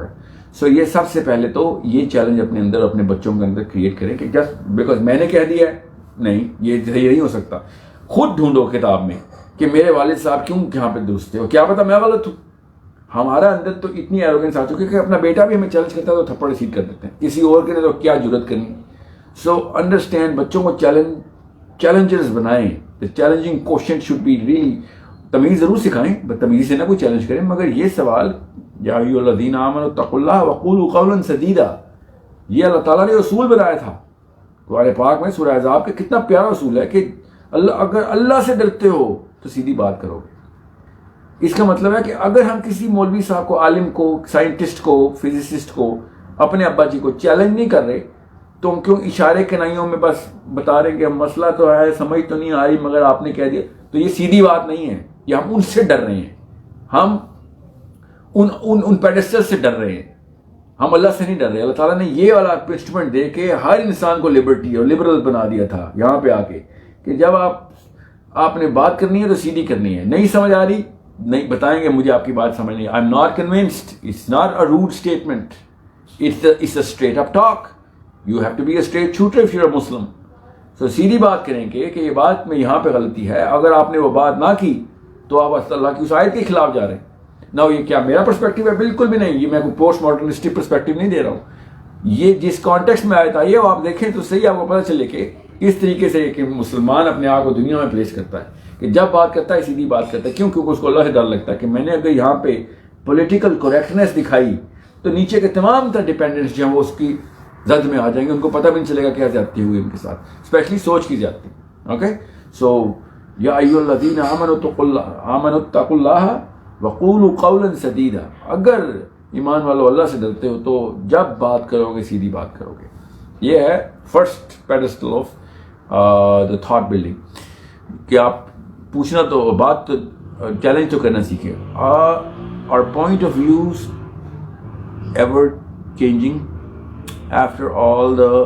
So یہ سب سے پہلے تو یہ چیلنج اپنے اندر، اپنے بچوں کے اندر کریٹ کریں کہ جسٹ بیکاز میں نے کہہ دیا ہے نہیں، یہ صحیح نہیں ہو سکتا. خود ڈھونڈو کتاب میں کہ میرے والد صاحب کیوں یہاں پہ درست ہے، اور کیا پتا میں غلط ہوں. ہمارا اندر تو اتنی ایروگنس آ چکی ہے کہ اپنا بیٹا بھی ہمیں چیلنج کرتا ہے تو تھپڑ ریسیو کر دیتے ہیں. کسی اور کے نے تو کیا جرت کرنی. سو انڈرسٹینڈ، بچوں کو چیلنجرز بنائیں. The challenging question should be really, تمیز ضرور سکھائیں، بدتمیزی سے نہ کوئی چیلنج کریں، مگر یہ سوال یا ایھا الذین آمنوا اتقوا اللہ وقولوا قولا سدیدا، یہ اللہ تعالیٰ نے اصول بتایا تھا قرآن پاک میں. سورہ احزاب کے کتنا پیارا اصول ہے کہ اگر اللہ سے ڈرتے ہو تو سیدھی بات کرو گے. اس کا مطلب ہے کہ اگر ہم کسی مولوی صاحب کو، عالم کو، سائنٹسٹ کو، فزسسٹ کو، اپنے ابا جی کو چیلنج نہیں کر رہے تو ہم کیوں اشارے کنائیوں میں بس بتا رہے کہ مسئلہ تو ہے، سمجھ تو نہیں آ رہی مگر آپ نے کہہ دیا، تو یہ سیدھی بات نہیں ہے. یہ ہم ان سے ڈر رہے ہیں، ہم ان پیڈسٹل سے ڈر رہے ہیں، ہم اللہ سے نہیں ڈر رہے. اللہ تعالیٰ نے یہ والا انسٹرومنٹ دے کے ہر انسان کو لبرٹی اور لبرل بنا دیا تھا یہاں پہ آ کے کہ جب آپ نے بات کرنی ہے تو سیدھی کرنی ہے. نہیں سمجھ آ رہی، نہیں بتائیں گے مجھے آپ کی بات سمجھ نہیں. I am not convinced. It's not a rude statement, it's a straight up talk. You have to be a straight shooter if you are Muslim. So سیدھی بات کریں کہ یہ بات میں یہاں پہ غلطی ہے. اگر آپ نے وہ بات نہ کی تو آپ اللہ کی اس آیت کے خلاف جا رہے ہیں. نہ یہ کیا میرا پرسپیکٹو ہے؟ بالکل بھی نہیں. یہ میں کوئی پوسٹ ماڈرنسٹک پرسپیکٹو نہیں دے رہا ہوں. یہ جس کانٹیکسٹ میں آیت آئی ہے وہ آپ دیکھیں تو صحیح، آپ کو پتہ چلے کہ اس طریقے سے کہ مسلمان اپنے آپ کو دنیا میں پلیس کرتا ہے کہ جب بات کرتا ہے سیدھی بات کرتا ہے. کیوں؟ کیونکہ اس کو اللہ سے ڈر لگتا ہے کہ میں نے اگر یہاں پہ پولیٹیکل کریکٹنیس دکھائی تو نیچے کے تمام تر ڈیپینڈنٹس جو ہیں وہ اس کی زد میں آ جائیں گے. ان کو پتہ بھی نہیں چلے گا کیا زیادتی ہوئی ان کے ساتھ، اسپیشلی سوچ کی زیادتی. اوکے، سو یا ایھا الذین آمنوا اتقوا اللہ وقولوا قولا سدیدا. اگر ایمان والو اللہ سے ڈرتے ہو تو جب بات کرو گے سیدھی بات کرو گے. یہ ہے first pedestal of the thought building کہ آپ پوچھنا تو بات تو چیلنج تو کرنا سیکھیں. اور point of views ever changing after all the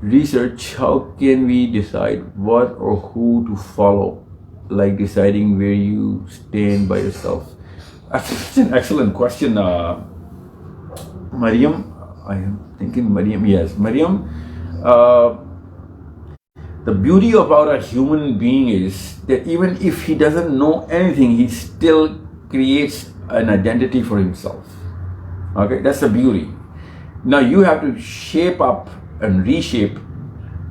research. How can we decide what or who to follow, like deciding where you stand by yourself? That's an excellent question, Maryam. I am thinking Maryam. Yes, Maryam. The beauty about a human being is that even if he doesn't know anything, he still creates an identity for himself. Okay, that's the beauty. Now you have to shape up and reshape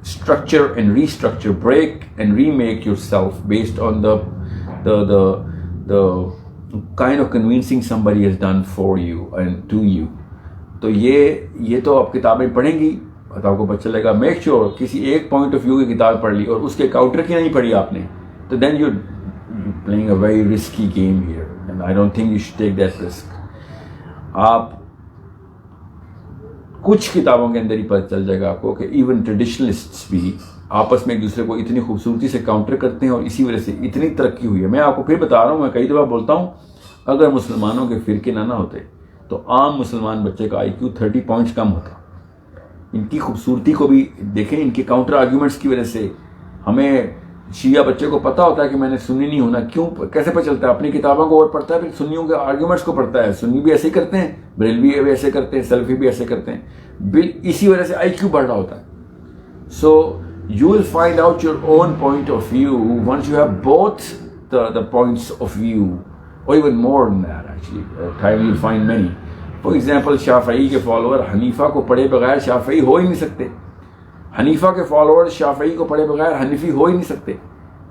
structure and restructure, break and remake yourself based on the kind of convincing somebody has done for you and to you. تو یہ تو آپ کتابیں پڑھیں گی تو آپ کو پتہ چلے گا. میک شیور کسی ایک پوائنٹ آف ویو کی کتاب پڑھ لی اور اس کے کاؤنٹر کی نہیں پڑھی آپ نے, تو then you playing a very risky game here and I don't think you should take that risk. آپ کچھ کتابوں کے اندر ہی پتہ چل جائے گا آپ کو کہ ایون ٹریڈیشنلسٹس بھی آپس میں ایک دوسرے کو اتنی خوبصورتی سے کاؤنٹر کرتے ہیں اور اسی وجہ سے اتنی ترقی ہوئی ہے. میں آپ کو پھر بتا رہا ہوں, میں کئی دفعہ بولتا ہوں, اگر مسلمانوں کے فرقے نہ ہوتے تو عام مسلمان بچے کا آئی کیو 30 پوائنٹس کم ہوتا. ان کی خوبصورتی کو بھی دیکھیں, ان کے کاؤنٹر آرگیومنٹس کی وجہ سے ہمیں شیعہ بچے کو پتہ ہوتا ہے کہ میں نے سنی نہیں ہونا. کیوں, کیسے پتہ چلتا ہے؟ اپنی کتابوں کو اور پڑھتا ہے, پھر سنیوں کے آرگیومنٹس کو پڑھتا ہے. سنی بھی ایسے ہی کرتے ہیں, بریلوی بھی ایسے کرتے ہیں, سلفی بھی ایسے کرتے ہیں. اسی وجہ سے آئی کیو بڑھ رہا ہوتا ہے. سو you will find out your own point of view once you have both the points of view, or even more than that actually. Time you'll find many. For example, شافعی کے فالوور حنیفہ کو پڑھے بغیر شافعی ہو ہی نہیں سکتے. حنیفہ کے فالوور شافعی کو پڑھے بغیر حنفی ہو ہی نہیں سکتے.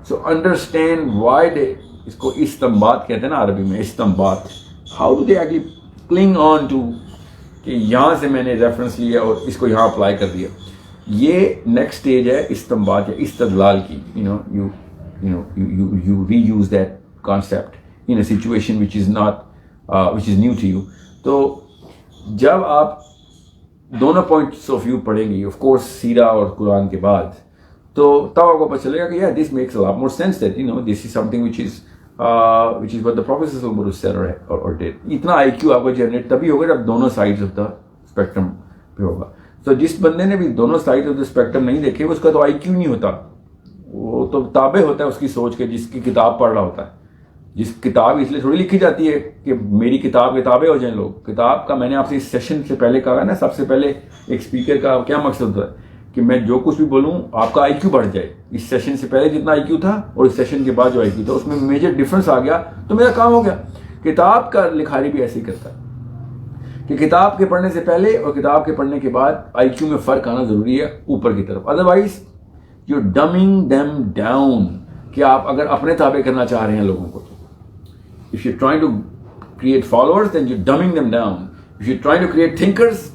So understand why they, اس کو استنباط کہتے ہیں نا عربی میں, استنباط. How do they actually cling on to کہ یہاں سے میں نے ریفرنس لیا اور اس کو یہاں اپلائی کر دیا. یہ نیکسٹ اسٹیج ہے استنباط یا استدلال کی. you reuse that concept in a situation which is new to you. تو جب آپ دونوں پوائنٹس آف ویو پڑھیں گی, آف کورس سیرہ اور قرآن کے بعد, تو تب آپ کو پتہ چلے گا کہ this makes a lot more sense that this is some thing which is what the Prophet said or did. اتنا آئی کیو آپ کو جنریٹ تبھی ہوگا جب دونوں سائڈز آف دا اسپیکٹرم پہ ہوگا. تو جس بندے نے بھی دونوں سائڈ آف دا اسپیکٹرم نہیں دیکھے, اس کا تو آئی کیو نہیں ہوتا, وہ تو تابع ہوتا ہے اس کی سوچ کے جس کی کتاب پڑھ رہا ہوتا ہے. جس کتاب اس لیے تھوڑی لکھی جاتی ہے کہ میری کتاب کے تابع ہو جائیں لوگ. کتاب کا میں نے آپ سے اس سیشن سے پہلے کہا نا, سب سے پہلے ایک اسپیکر کا کیا مقصد ہوتا ہے کہ میں جو کچھ بھی بولوں آپ کا آئی کیو بڑھ جائے. اس سیشن سے پہلے جتنا آئی کیو تھا اور اس سیشن کے بعد جو آئی کیو تھا اس میں میجر ڈفرنس آ گیا, تو میرا کام ہو گیا. کتاب کا لکھاری بھی ایسے ہی کرتا ہے کہ کتاب کے پڑھنے سے پہلے اور کتاب کے پڑھنے کے بعد آئی کیو میں فرق آنا ضروری ہے اوپر کی طرف. ادروائز یو ڈمنگ دیم ڈاؤن, کہ آپ اگر اپنے تابع کرنا چاہ رہے ہیں لوگوں کو, if you're trying to create followers then you're dumbing them down. If you're trying to create thinkers,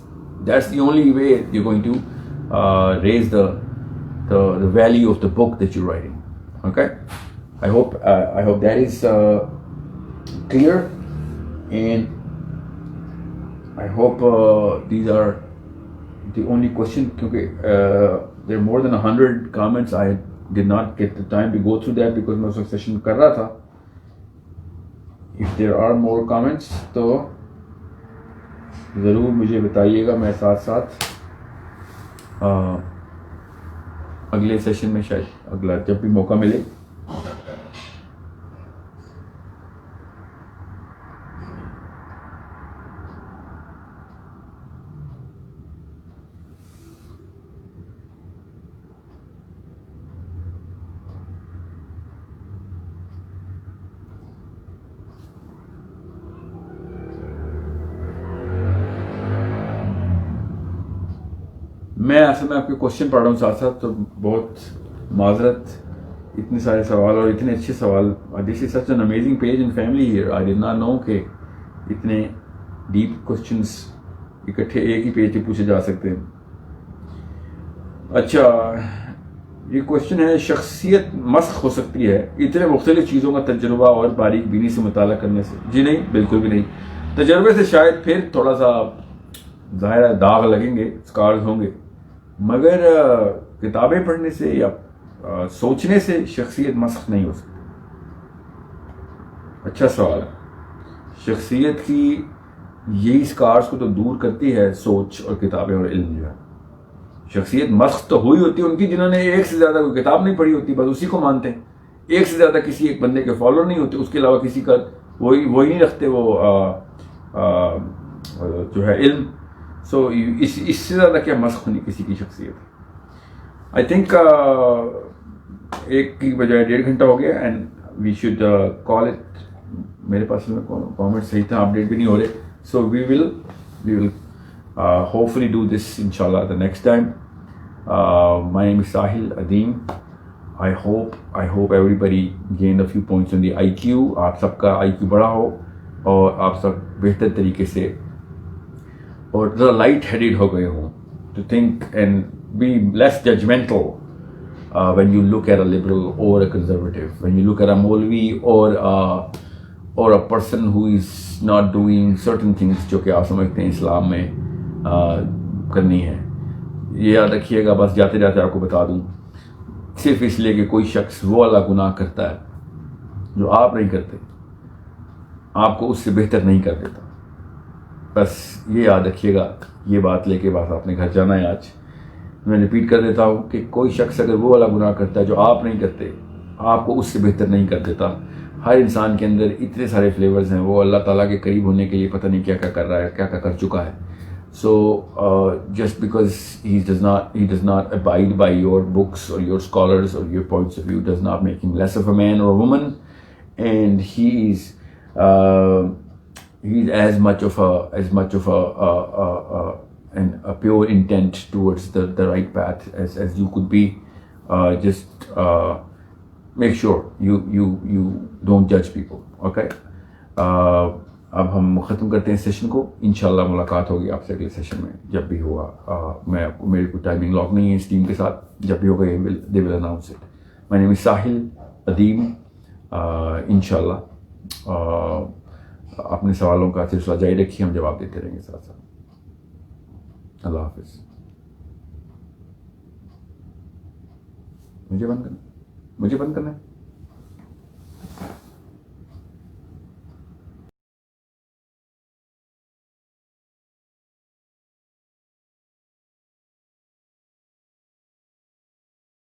that's the only way you're going to raise the value of the book that you're writing. Okay, I hope that is clear, and I hope these are the only question, because there are more than 100 comments. I did not get the time to go through that because میں اس وقت session کر رہا تھا. If there are more comments تو ضرور مجھے بتائیے گا, میں ساتھ ساتھ اگلے سیشن میں شاید اگلا جب بھی موقع ملے میں اصل میں آپ کے کوشچن پڑھ رہا ہوں ساتھ ساتھ, تو بہت معذرت, اتنے سارے سوال اور اتنے اچھے سوال. This is such an amazing page in family here. I did not know کہ اتنے ڈیپ کوشچنس اکٹھے ایک ہی پیج پہ پوچھے جا سکتے ہیں. اچھا, یہ کوشچن ہے, شخصیت مسخ ہو سکتی ہے اتنے مختلف چیزوں کا تجربہ اور باریک بینی سے مطالعہ کرنے سے؟ جی نہیں, بالکل بھی نہیں. تجربے سے شاید پھر تھوڑا سا ظاہر ہے داغ لگیں گے, اسکارز ہوں گے, مگر کتابیں پڑھنے سے یا سوچنے سے شخصیت مسخ نہیں ہو سکتی. اچھا سوال ہے. شخصیت کی یہی اسکارز کو تو دور کرتی ہے سوچ اور کتابیں اور علم. جو ہے شخصیت مسخ تو ہوئی ہوتی ہے ان کی جنہوں نے ایک سے زیادہ کوئی کتاب نہیں پڑھی ہوتی, بس اسی کو مانتے ہیں. ایک سے زیادہ کسی ایک بندے کے فالوور نہیں ہوتے, اس کے علاوہ کسی کا وہی نہیں رکھتے وہ جو ہے علم. سو اس سے زیادہ کیا مسخ ہونی کسی کی شخصیت. آئی تھنک ایک کی بجائے 1.5 گھنٹہ ہو گیا, and we should call it. میرے پاس کامنٹ صحیح تھا, اپڈیٹ بھی نہیں ہو رہے. سو وی ول ہوپ فلی ڈو دس ان شاء اللہ the next time. My name is Sahil Adeem. I hope everybody gained a few points on the IQ. آپ سب کا IQ بڑا ہو اور آپ سب بہتر طریقے سے اور ذرا لائٹ ہیڈڈ ہو گئے ہوں to think and be less judgmental when you look at a liberal or a conservative, when you look at a Maulvi or a person who is not doing certain things جو کہ آپ سمجھتے ہیں اسلام میں کرنی ہے. یہ یاد رکھیے گا. بس جاتے جاتے آپ کو بتا دوں, صرف اس لیے کہ کوئی شخص وہ والا گناہ کرتا ہے جو آپ نہیں کرتے, آپ کو اس سے بہتر نہیں کر دیتا. بس یہ یاد رکھیے گا. یہ بات لے کے بس آپ نے گھر جانا ہے. آج میں ریپیٹ کر دیتا ہوں کہ کوئی شخص اگر وہ والا گناہ کرتا ہے جو آپ نہیں کرتے, آپ کو اس سے بہتر نہیں کر دیتا. ہر انسان کے اندر اتنے سارے فلیورز ہیں, وہ اللہ تعالیٰ کے قریب ہونے کے لیے پتہ نہیں کیا کیا کر رہا ہے, کیا کیا کر چکا ہے. So just because he does not abide by your books or your scholars or your points of view does not make him less of a man or a woman, and he's as much of a pure intent towards the right path as you could be. Just make sure you don't judge people. Okay. اب ہم ختم کرتے ہیں session کو. انشاءاللہ ملاقات ہوگی آپ سے اگلے سیشن میں جب بھی ہوا. میں آپ کو, میری کوئی ٹائمنگ لاک نہیں ہے اس ٹیم کے ساتھ. جب بھی ہوگا they will announce it. My name is Sahil Adeem. انشاءاللہ اپنے سوالوں کا سلسلہ جاری رکھیے, ہم جواب دیتے رہیں گے ساتھ ساتھ. اللہ حافظ. مجھے بند کرنا ہے.